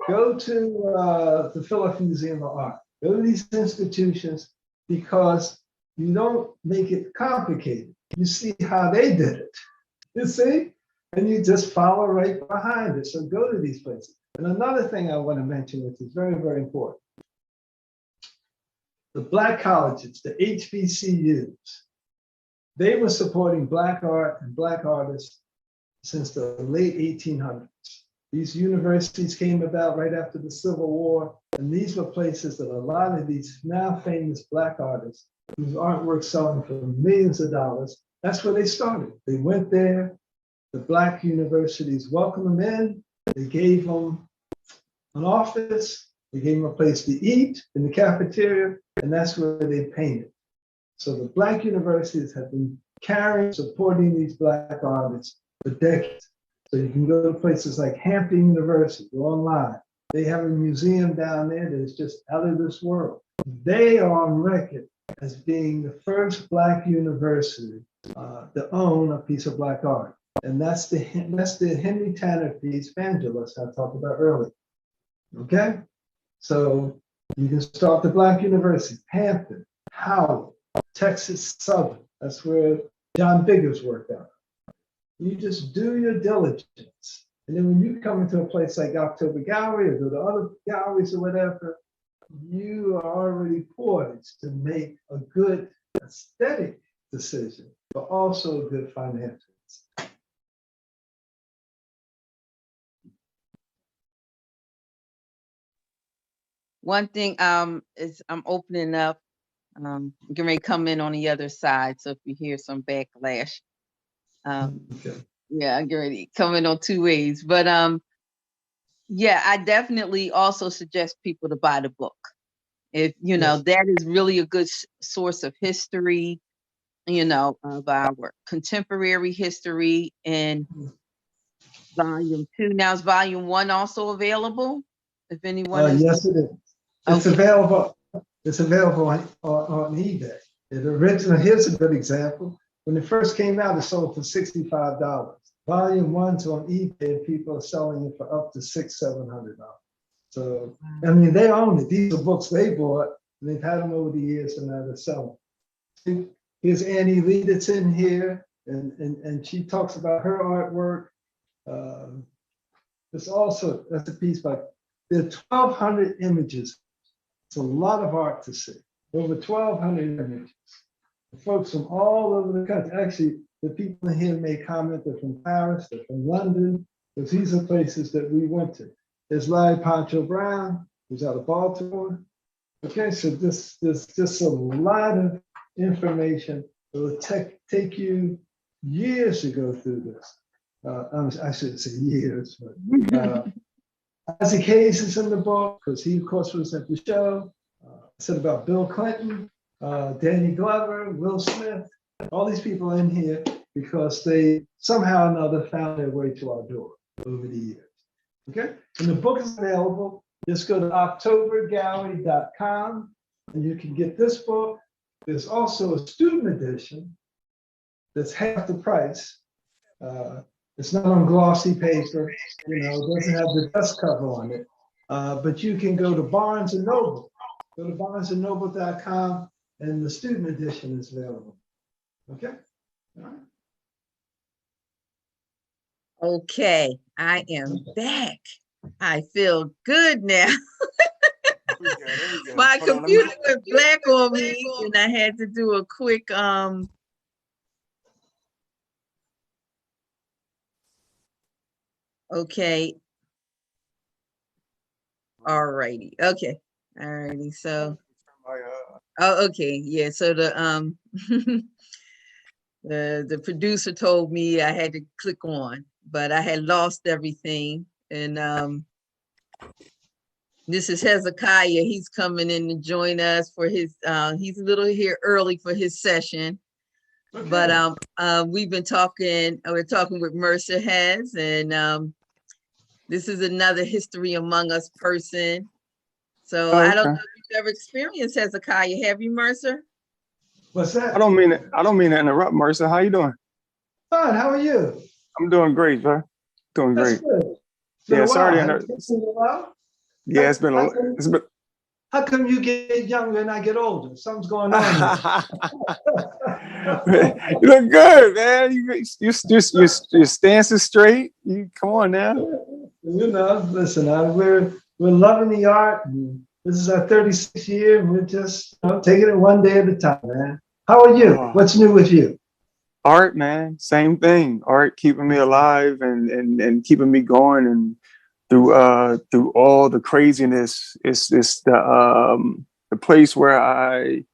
go to the Philadelphia Museum of Art, go to these institutions, because you don't make it complicated. You see how they did it, you see? And you just follow right behind it. So go to these places. And another thing I want to mention, which is very, very important. The Black colleges, the HBCUs, they were supporting black art and black artists since the late 1800s. These universities came about right after the Civil War, and these were places that a lot of these now famous black artists, whose artwork selling for millions of dollars, that's where they started. They went there, the black universities welcomed them in, they gave them an office, they gave them a place to eat in the cafeteria, and that's where they painted. So the black universities have been carrying, supporting these black artists for decades. So you can go to places like Hampton University, go online. They have a museum down there that is just out of this world. They are on record as being the first black university to own a piece of black art. And that's the Henry Tanner piece, Vangelis, I talked about earlier. Okay? So you can start the black universities, Hampton, Howard, Texas Southern. That's where John Biggers worked out. You just do your diligence. And then when you come into a place like October Gallery or go to other galleries or whatever, you are already poised to make a good aesthetic decision, but also a good financial. One thing is I'm opening up, getting ready to come in on the other side. So if you hear some backlash, Okay. yeah, I'm getting ready to come in on two ways. But yeah, I definitely also suggest people to buy the book. If you know, that is really a good source of history, you know, of our contemporary history. And volume 2, now is volume 1 also available? If anyone is, yes, it is. It's available. It's available on eBay. It originally, here's a good example. When it first came out, it sold for $65. Volume 1's on eBay, people are selling it for up to $600–700. So, I mean, they own it. These are books they bought, and they've had them over the years, and now they're selling. Here's Annie Lee that's in here, and she talks about her artwork. There's also, that's a piece by, there are 1,200 images. It's a lot of art to see. Over 1,200 images. Folks from all over the country. Actually, the people in here may comment they're from Paris, they're from London, because these are places that we went to. There's Larry Pancho Brown, who's out of Baltimore. Okay, so there's just a lot of information. It will take you years to go through this. I shouldn't say years, but Isaac Hayes is in the book because he, of course, was at the show. I said about Bill Clinton, Danny Glover, Will Smith, all these people in here because they somehow or another found their way to our door over the years. Okay, and the book is available. Just go to octobergallery.com and you can get this book. There's also a student edition that's half the price. It's not on glossy paper, you know, it doesn't have the dust cover on it. But you can go to Barnes and Noble. Go to barnesandnoble.com and the student edition is available. Okay? All right. Okay, I am back. I feel good now. There we go. My Hold on, computer went black on me and I had to do a quick okay. All righty. Okay. All righty. So oh, okay. Yeah. So the the producer told me I had to click on, but I had lost everything. And this is Hezekiah. He's coming in to join us for his he's a little here early for his session. Okay. But we've been talking, we're talking with Mercer Has, and this is another History Among Us person. So I don't know if you've ever experienced Hezekiah. Have you, Mercer? What's that? I don't mean to interrupt, Mercer. How you doing? Fine. How are you? I'm doing great, sir. Doing great. Good. Yeah, sorry to interrupt. Yeah, it's been How come you get younger and I get older? Something's going on. You look good, man. Your stance is straight. You come on now. You know, listen, we're loving the art. And this is our 36th year, and we're just taking it one day at a time, man. How are you? What's new with you? Art, man. Same thing. Art keeping me alive and keeping me going, and through all the craziness. It's the place where I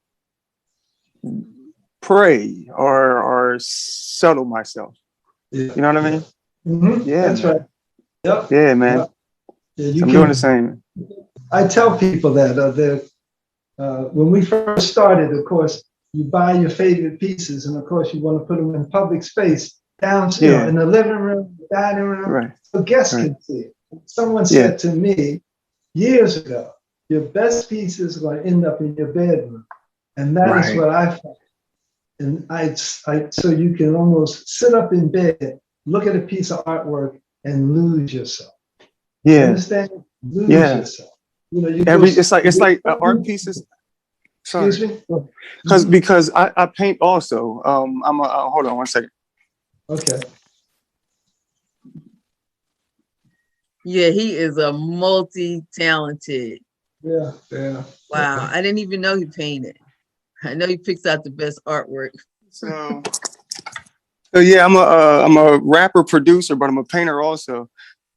pray or settle myself. Yeah. You know what I mean? Mm-hmm. Yeah, that's right. Yep. Yeah, man. Yeah, I'm doing the same. I tell people that when we first started, of course, you buy your favorite pieces, and of course, you want to put them in public space, downstairs, in the living room, the dining room, right, so guests can see it. Someone said to me years ago, your best pieces are going to end up in your bedroom, and that is what I found. And so you can almost sit up in bed, look at a piece of artwork, and lose yourself. Yeah, you understand? Lose yourself. You know, it's like art pieces. Sorry. Excuse me? Because I paint also. Hold on one second. Okay. Yeah, he is a multi-talented. Yeah. Wow, I didn't even know he painted. I know he picks out the best artwork. So yeah, I'm a rapper producer, but I'm a painter also.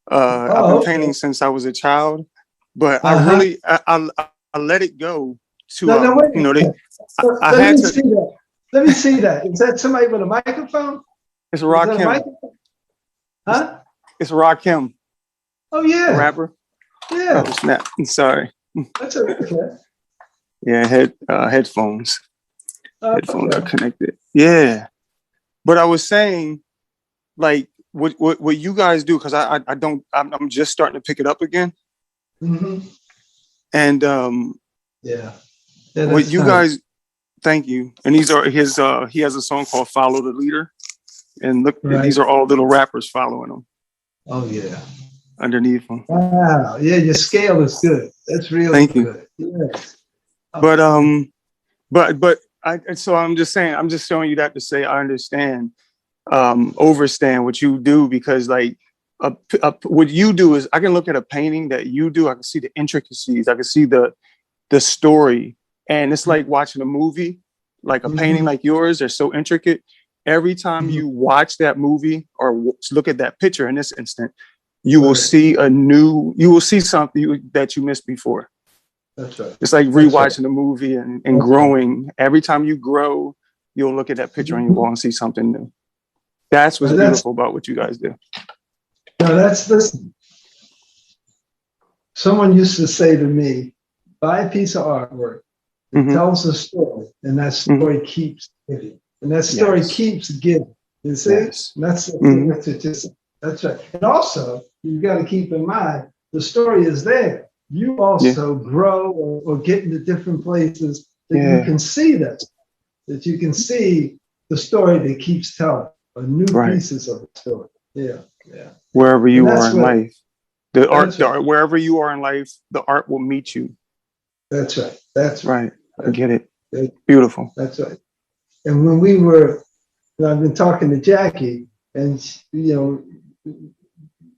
I've been painting since I was a child, but I really I let it go to wait. I had to see that. Let me see that. Is that somebody with a microphone? It's Rakim. Huh? It's Rakim. Oh yeah. A rapper. Yeah. Oh snap. I'm sorry. That's okay. Yeah, headphones. Headphones are connected. Yeah. But I was saying, like, what you guys do, because I'm just starting to pick it up again. Mm-hmm. And what you guys, thank you. And these are his he has a song called Follow the Leader. And look, these are all little rappers following him. Oh yeah. Underneath them. Wow. Yeah, your scale is good. That's really good. Yes. But so I'm just saying, I'm just showing you that to say I understand, overstand what you do, because like what you do is I can look at a painting that you do, I can see the intricacies, I can see the story, and it's like watching a movie, like a painting like yours. They're so intricate. Every time you watch that movie or look at that picture in this instant, you will see something that you missed before. That's right. It's like rewatching the movie and growing. Every time you grow, you'll look at that picture and you will see something new. That's what's beautiful about what you guys do. No, listen. Someone used to say to me, buy a piece of artwork, it tells a story, and that story keeps giving. And that story keeps giving. You see? Yes. And that's That's right. And also, you got to keep in mind, the story is there. You also grow or get into different places that you can see that you can see the story that keeps telling, or new pieces of the story. Yeah, yeah. Wherever you are in life, the art, wherever you are in life, the art will meet you. That's right. That's right. I get it. Beautiful. That's right. And when we were, I've been talking to Jackie, and we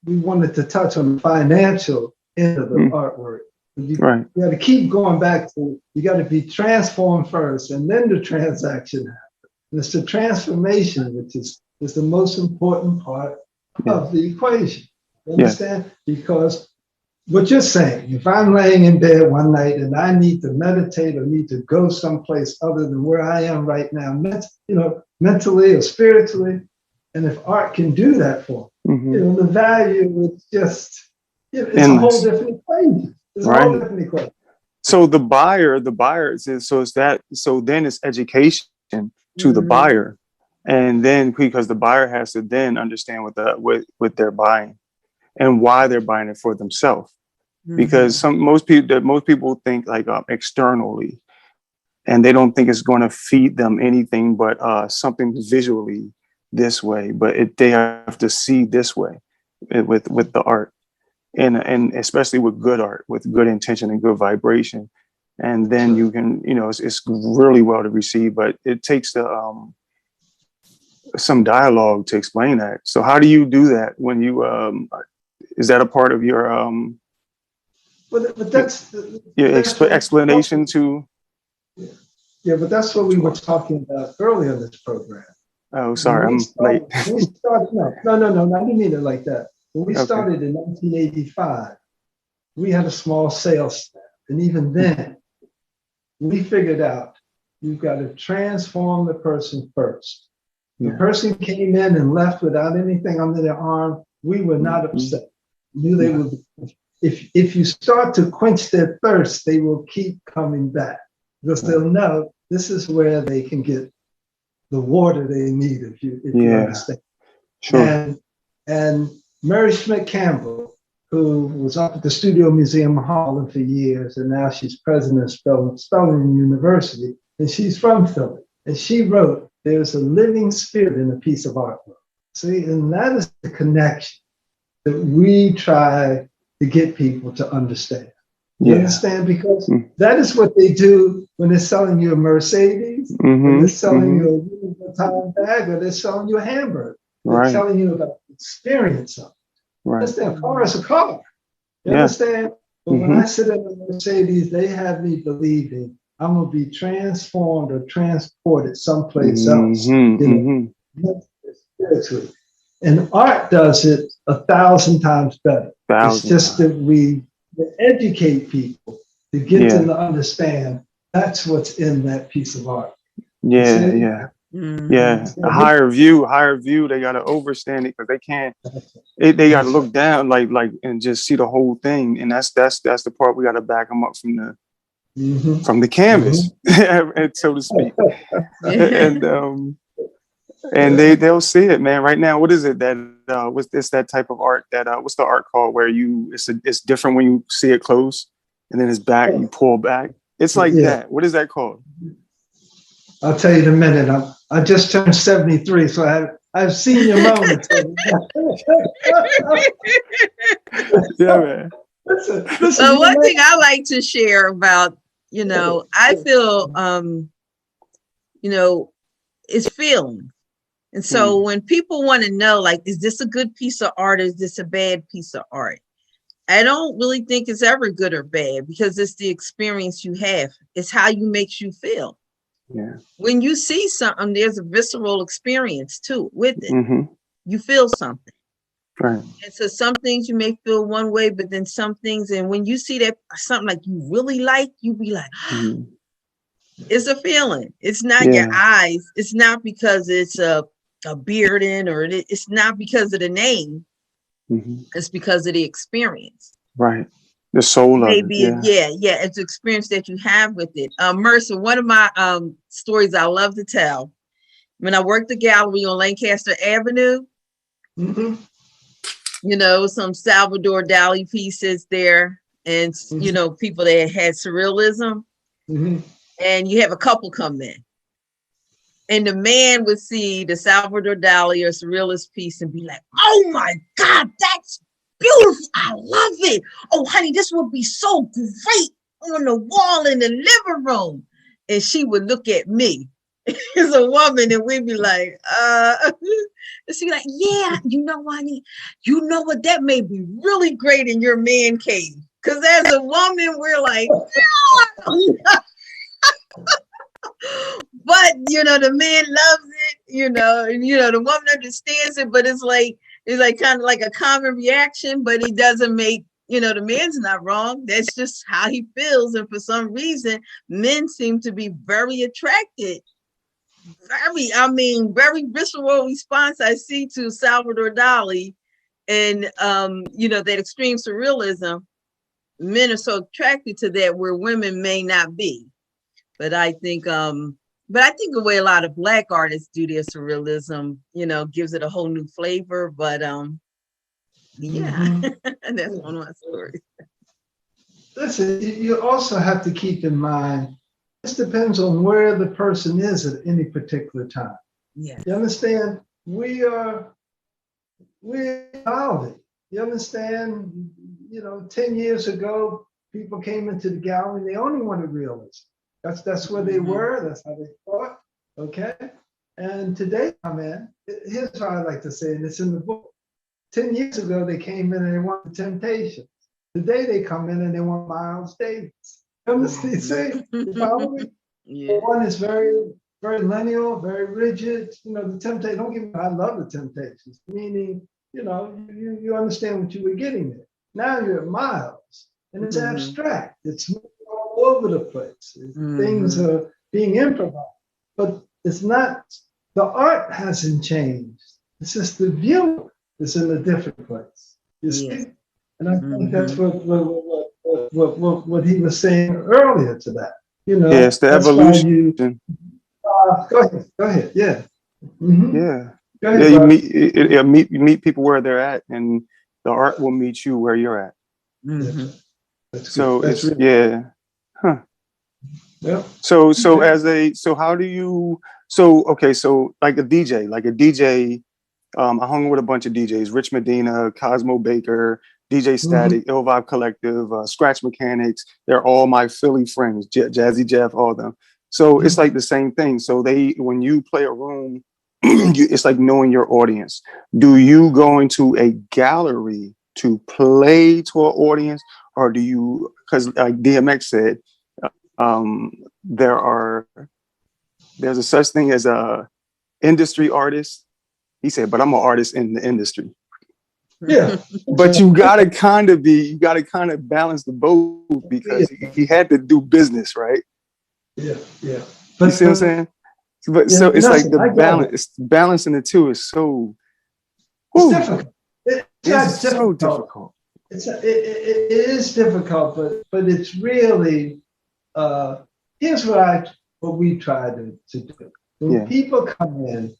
wanted to touch on the financial end of the artwork. You got to keep going back to, you got to be transformed first, and then the transaction happens. And it's the transformation which is the most important part of the equation. You understand? Because what you're saying, if I'm laying in bed one night and I need to meditate or need to go someplace other than where I am right now, mentally or spiritually, and if art can do that for me, the value is just, it's a whole different equation. It's a whole different equation. So the buyer so then it's education to the buyer. And then because the buyer has to then understand what they're buying and why they're buying it for themselves. Because most people think like externally, and they don't think it's going to feed them anything but something visually this way. But they have to see this way with the art, and especially with good art, with good intention and good vibration. And then you can, it's really well to receive, but it takes some dialogue to explain that. So how do you do that when you is that a part of your but that's your explanation to? Yeah, but that's what we were talking about earlier in this program. Oh, sorry, I'm late. We started, no, I didn't mean it like that. When we started in 1985, we had a small sales staff, and even then, we figured out you've got to transform the person first. The person came in and left without anything under their arm. We were not upset. We knew they would. If you start to quench their thirst, they will keep coming back because they'll know this is where they can get the water they need. If you understand. Sure. And Mary Schmidt Campbell, who was up at the Studio Museum of Harlem for years, and now she's president of Spelling University, and she's from Philly. And she wrote, "There's a living spirit in a piece of artwork." See, and that is the connection that we try to get people to understand. You understand? Because that is what they do when they're selling you a Mercedes, when they're selling you a Louis Vuitton bag, or they're selling you a hamburger. They're telling you about the experience of it. You understand? A car is a car. You understand? But when I sit in a Mercedes, they have me believing I'm going to be transformed or transported someplace else. Spiritually. And art does it 1,000 times better. It's just that we educate people to get them to understand that's what's in that piece of art. A higher view. They got to overstand it because they can't. They got to look down, like, and just see the whole thing. And that's the part we got to back them up from the canvas, so to speak. And they'll see it, man. Right now, what is it that it's that type of art that what's the art called where it's different when you see it close and then it's back and you pull back. It's like that. What is that called? I'll tell you in a minute. I just turned 73, so I've seen your moments. Yeah, man. So one thing I like to share about, I feel, it's feeling. And so when people want to know, like, is this a good piece of art? Is this a bad piece of art? I don't really think it's ever good or bad because it's the experience you have. It's how you makes you feel. Yeah. When you see something, there's a visceral experience too with it. You feel something. Right. And so some things you may feel one way, but then some things, and when you see that something like you really like, you be like, it's a feeling. It's not your eyes. It's not because it's a beard in, or it's not because of the name. It's because of the experience. Right. The soul of it. It's the experience that you have with it. Mercer, one of my stories I love to tell, when I worked the gallery on Lancaster Avenue, you know, some Salvador Dali pieces there, and you know, people that had surrealism, and you have a couple come in, and the man would see the Salvador Dali or surrealist piece and be like, "Oh my God, that's beautiful! I love it! Oh, honey, this would be so great on the wall in the living room." And she would look at me as a woman, and we'd be like, and she'd be like, "Yeah, you know, honey, you know what? That may be really great in your man cave." Because as a woman, we're like, "Yeah." But you know, the man loves it, you know, and you know, the woman understands it, but it's like kind of like a common reaction, but it doesn't make, you know, the man's not wrong. That's just how he feels. And for some reason, men seem to be very attracted. Very visceral response I see to Salvador Dali and you know, that extreme surrealism. Men are so attracted to that where women may not be. But I think the way a lot of Black artists do their surrealism, you know, gives it a whole new flavor. But yeah, and that's one of my stories. Listen, you also have to keep in mind, this depends on where the person is at any particular time. Yeah. You understand? We're evolving. You understand? You know, 10 years ago, people came into the gallery, they only wanted realism. That's where they were, that's how they thought. Okay. And today, here's how I like to say, and it's in the book. 10 years ago, they came in and they wanted Temptations. Today they come in and they want Miles Davis. You see? You follow me? Yeah. One is very, very lineal, very rigid. You know, the Temptations, don't get me wrong, I love the Temptations, meaning, you know, you understand what you were getting there. Now you're at Miles, and it's abstract. It's all over the place. Things are being improvised, but it's not, the art hasn't changed. It's just the view is in a different place. You see? And I think that's what he was saying earlier to that. You know, it's the evolution. Go ahead. Yeah. Yeah. Go ahead, you meet people where they're at, and the art will meet you where you're at. So it's really, yeah. Huh. Yeah. So how do you, okay, so like a DJ, I hung with a bunch of DJs, Rich Medina, Cosmo Baker, DJ Static, Ill Vibe Collective, Scratch Mechanics. They're all my Philly friends, Jazzy Jeff, all of them. So it's like the same thing. So when you play a room, it's like knowing your audience. Do you go into a gallery to play to an audience, or do you, because like DMX said, there's a such thing as a industry artist. He said, but I'm an artist in the industry. Yeah. But you gotta kind of balance the both, because he had to do business, right? Yeah. But, you see what I'm saying? But so it's like the balance, balancing the two is so difficult. It's so difficult. It is difficult, but it's really here's what we try to do. When people come in,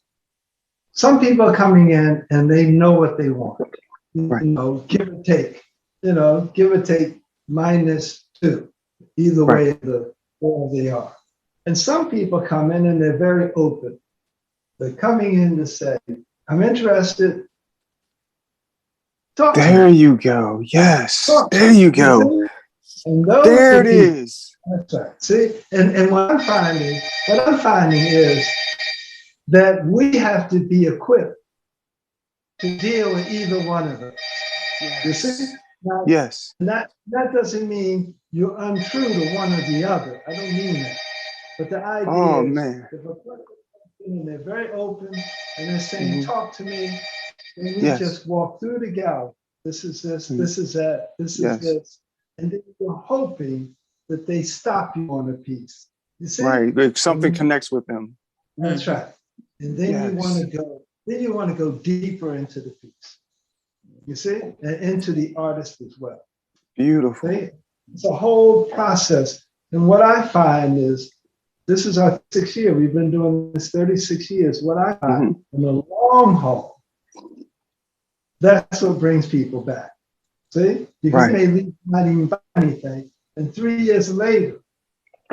some people are coming in and they know what they want. Right. You know, give or take. You know, give or take -2. Either way, where they are. And some people come in and they're very open. They're coming in to say, "I'm interested." Talk there you go. Yes. There you go. And there it is. That's right. See, and what I'm finding is that we have to be equipped to deal with either one of them. Yes. You see? Now, yes. That doesn't mean you're untrue to one or the other. I don't mean that. But the idea is, if a person and they're very open and they're saying, "Talk to me," and we just walk through the gallery. This is this, this is that, this is this. And then you're hoping that they stop you on a piece. You see? Right. If something connects with them. That's right. And then you want to go deeper into the piece. You see? And into the artist as well. Beautiful. See? It's a whole process. And what I find is, this is our 6th year. We've been doing this 36 years. What I find in the long haul, That's what brings people back. See, you can pay leave, not even buy anything, and 3 years later,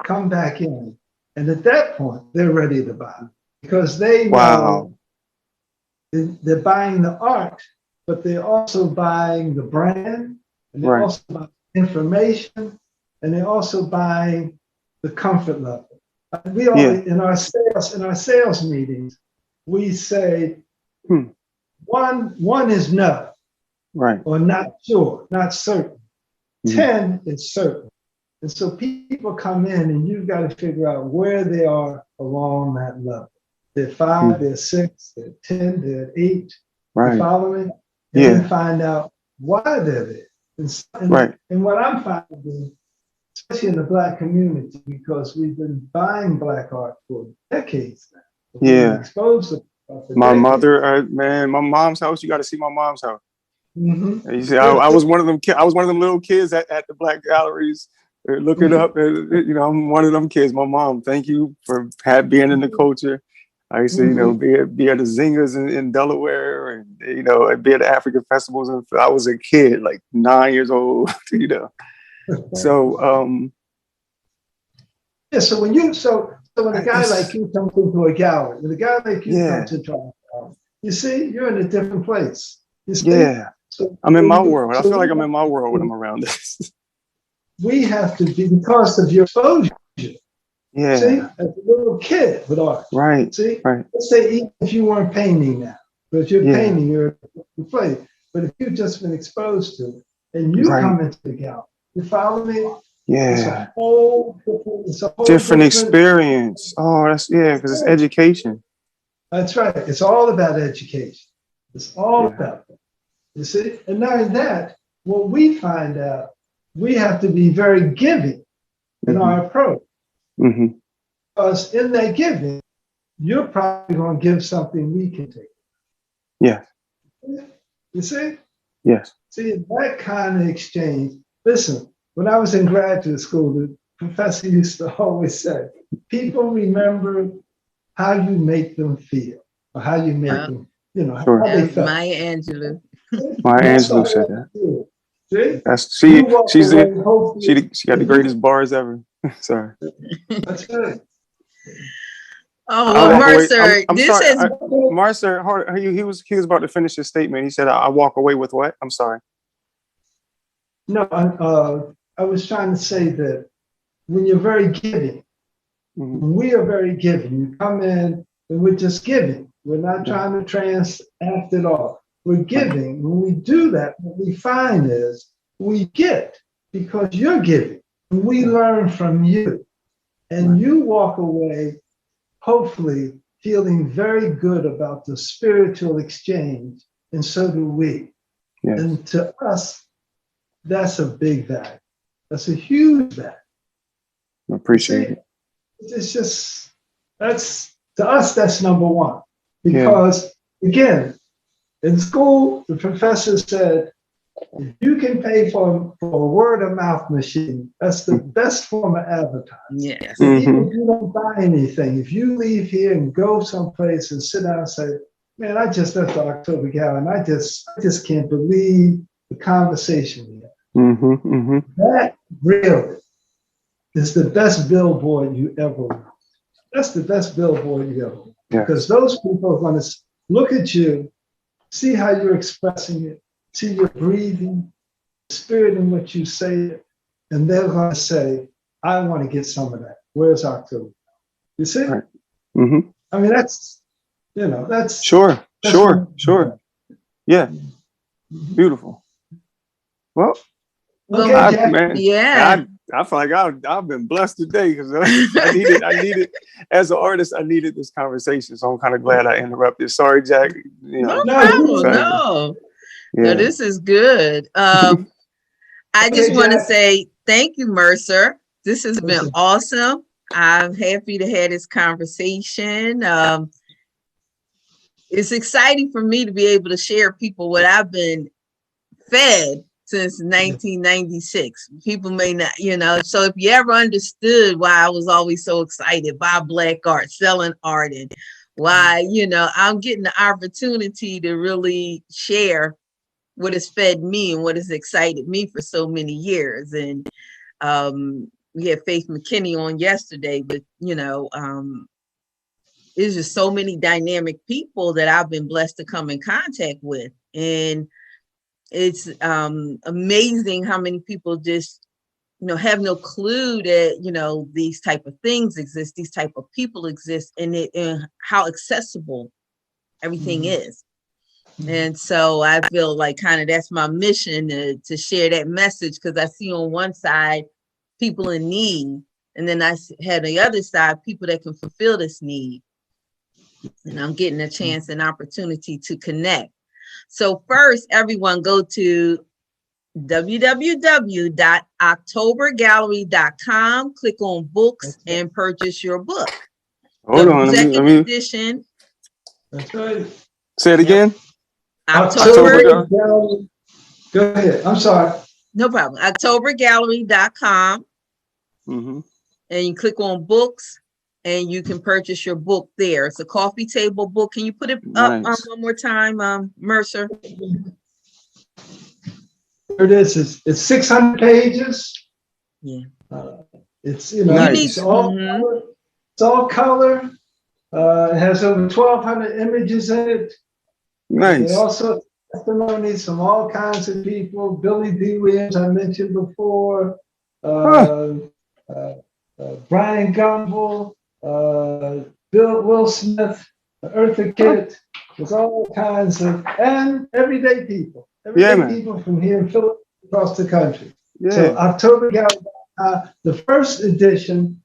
come back in, and at that point, they're ready to buy because they know they're buying the art, but they're also buying the brand, and they're also buying information, and they're also buying the comfort level. We all in our sales meetings, we say one is no, or not sure, not certain. 10 is certain. And so people come in and you've got to figure out where they are along that level. They're 5, they're 6, they're 10, they're 8. You follow me? And then find out why they're there. And what I'm finding, especially in the Black community, because we've been buying Black art for decades now. We've exposed to my mother, man, my mom's house. You got to see my mom's house. You see, I was one of them. I was one of them little kids at the Black galleries, looking up. You know, I'm one of them kids. My mom, thank you for being in the culture. I used to, you know, be at the Zingers in Delaware, and you know, be at the African festivals. And I was a kid, like 9 years old. You know, so so when when a guy like you comes into a gallery, when a guy like you comes into a gallery, you see, you're in a different place. You see? So I'm in my world. I feel like I'm in my world when I'm around this. We have to be, because of your exposure. See, as a little kid with art. See, let's say even if you weren't painting now, but if you're painting, you're in place. But if you've just been exposed to it and you come into the gallery, you follow me? It's a whole different experience. Oh, that's because it's education. That's right. It's all about education. It's all about that. You see? And not only that, what we find out, we have to be very giving in our approach. Because in that giving, you're probably going to give something we can take. You see? See, that kind of exchange. Listen, when I was in graduate school, the professor used to always say, people remember how you make them feel, or how you make them, you know, how they felt. Maya Angelou. Maya Angelou said that. See? That's she got the greatest bars ever. Sorry. That's good. Oh, well, Mercer, Mercer, he was about to finish his statement. He said, "I walk away with what?" I'm sorry. No, I was trying to say that when you're very giving, when we are very giving, you come in and we're just giving. We're not trying to transact it all. We're giving. When we do that, what we find is we get because you're giving. And we learn from you. And you walk away, hopefully, feeling very good about the spiritual exchange. And so do we. And to us, that's a big value. That's a huge value. I appreciate it. It's just, to us, that's number one. Because, again, in school, the professor said, if you can pay for a word of mouth machine, that's the best form of advertising. Even if you don't buy anything, if you leave here and go someplace and sit down and say, man, I just left the October Gala and I just can't believe the conversation we had. That really is the best billboard you ever want. That's the best billboard you ever want. Because those people are going to look at you, see how you're expressing it, see your breathing, spirit in what you say, and they're going to say, I want to get some of that. Where's October? You see? I mean, that's, you know, that's... Sure. Yeah. Beautiful. Well, I feel like I've been blessed today because I needed, as an artist, I needed this conversation. So I'm kind of glad I interrupted. Sorry, Jack. You know, no problem. No, this is good. I just want to say thank you, Mercer. This has been awesome. I'm happy to have this conversation. It's exciting for me to be able to share people what I've been fed since 1996. People may not, you know, so if you ever understood why I was always so excited by Black art, selling art, and why, you know, I'm getting the opportunity to really share what has fed me and what has excited me for so many years. And we had Faith McKinney on yesterday, but there's just so many dynamic people that I've been blessed to come in contact with. And it's amazing how many people just, have no clue that, these type of things exist, these type of people exist, and how accessible everything is. And so I feel like kind of that's my mission to share that message, because I see on one side people in need, and then I had the other side people that can fulfill this need. And I'm getting a chance and opportunity to connect. So first, everyone go to www.octobergallery.com, click on books and purchase your book. Hold on, let me edition. That's right. Say it again. October Gallery. Go ahead. I'm sorry. No problem. Octobergallery.com. Mm-hmm. And you click on books and you can purchase your book there. It's a coffee table book. Can you put it up one more time, Mercer? Here it is. It's 600 pages. Yeah. It's it's all color. It's all color. It has over 1,200 images in it. Nice. And also testimonies from all kinds of people. Billy D. Williams, I mentioned before. Brian Gumbel, Will Smith, Eartha Kitt, with all kinds of, and everyday people. People from here in Philadelphia, across the country. Yeah. So October Gallery, the first edition,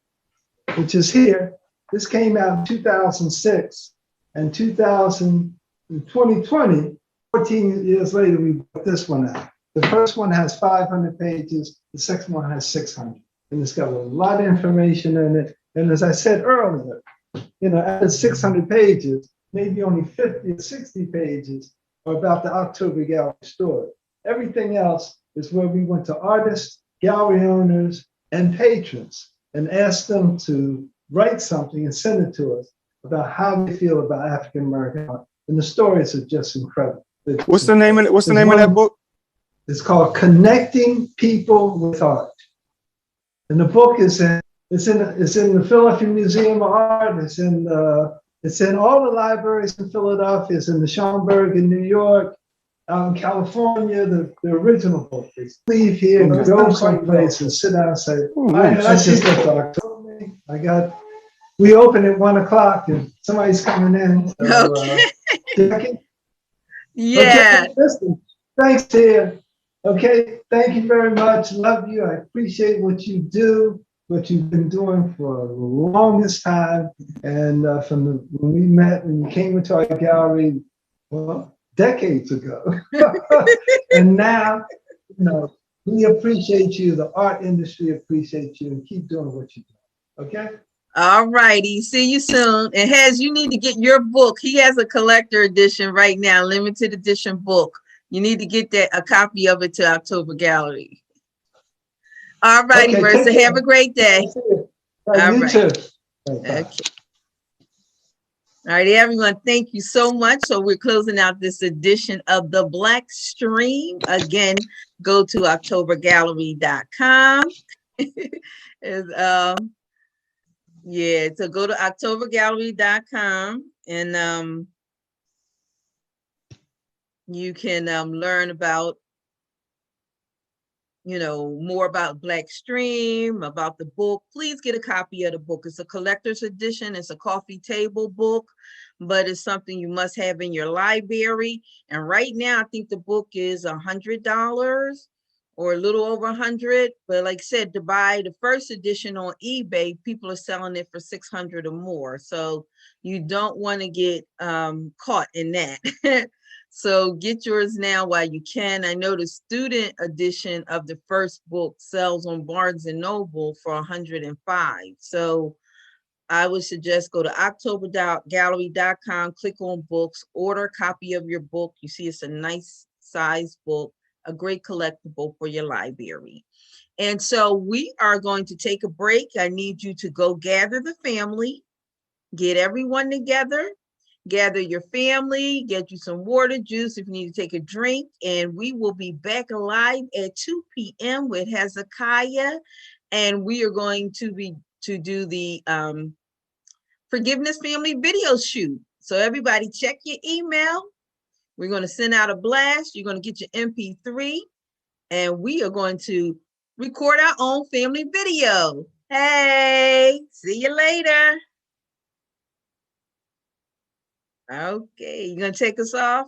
which is here, this came out in 2006, and 2020, 14 years later, we put this one out. The first one has 500 pages, the second one has 600. And it's got a lot of information in it. And as I said earlier, out of 600 pages, maybe only 50 or 60 pages are about the October Gallery story. Everything else is where we went to artists, gallery owners, and patrons and asked them to write something and send it to us about how they feel about African American art. And the stories are just incredible. What's the name of that book? It's called Connecting People with Art. And the book is in the Philadelphia Museum of Art. It's in all the libraries in Philadelphia. It's in the Schomburg in New York, out in California. The original book. It's leave here and go someplace and sit down and say, we open at 1:00 and somebody's coming in. So, okay. Yeah. Okay, listen, thanks, dear. Okay, thank you very much. Love you. I appreciate what you do, what you've been doing for the longest time. And when we met, when you came into our gallery, well, decades ago. And now, we appreciate you. The art industry appreciates you, and keep doing what you do. Okay? All righty. See you soon. And you need to get your book. He has a collector edition right now, limited edition book. You need to get a copy of it to October Gallery. All righty, okay, Mercer. Have a great day. All right. Too. Okay. All right, everyone. Thank you so much. So we're closing out this edition of the Black Stream. Again, go to octobergallery.com. So go to octobergallery.com and you can learn about, more about BlackStream, about the book. Please get a copy of the book. It's a collector's edition. It's a coffee table book, but it's something you must have in your library. And right now, I think the book is $100 or a little over 100. But like I said, to buy the first edition on eBay, people are selling it for 600 or more. So you don't want to get caught in that. So get yours now while you can. I know the student edition of the first book sells on Barnes & Noble for $105. So I would suggest go to octobergallery.com, click on books, order a copy of your book. You see, it's a nice size book, a great collectible for your library. And so we are going to take a break. I need you to go gather the family, get everyone together, gather your family, get you some water, juice if you need to take a drink, and we will be back live at 2 p.m. with Hezekiah, and we are going to do the Forgiveness Family video shoot. So everybody check your email. We're going to send out a blast. You're going to get your MP3, and we are going to record our own family video. Hey, see you later. Okay, you gonna take us off?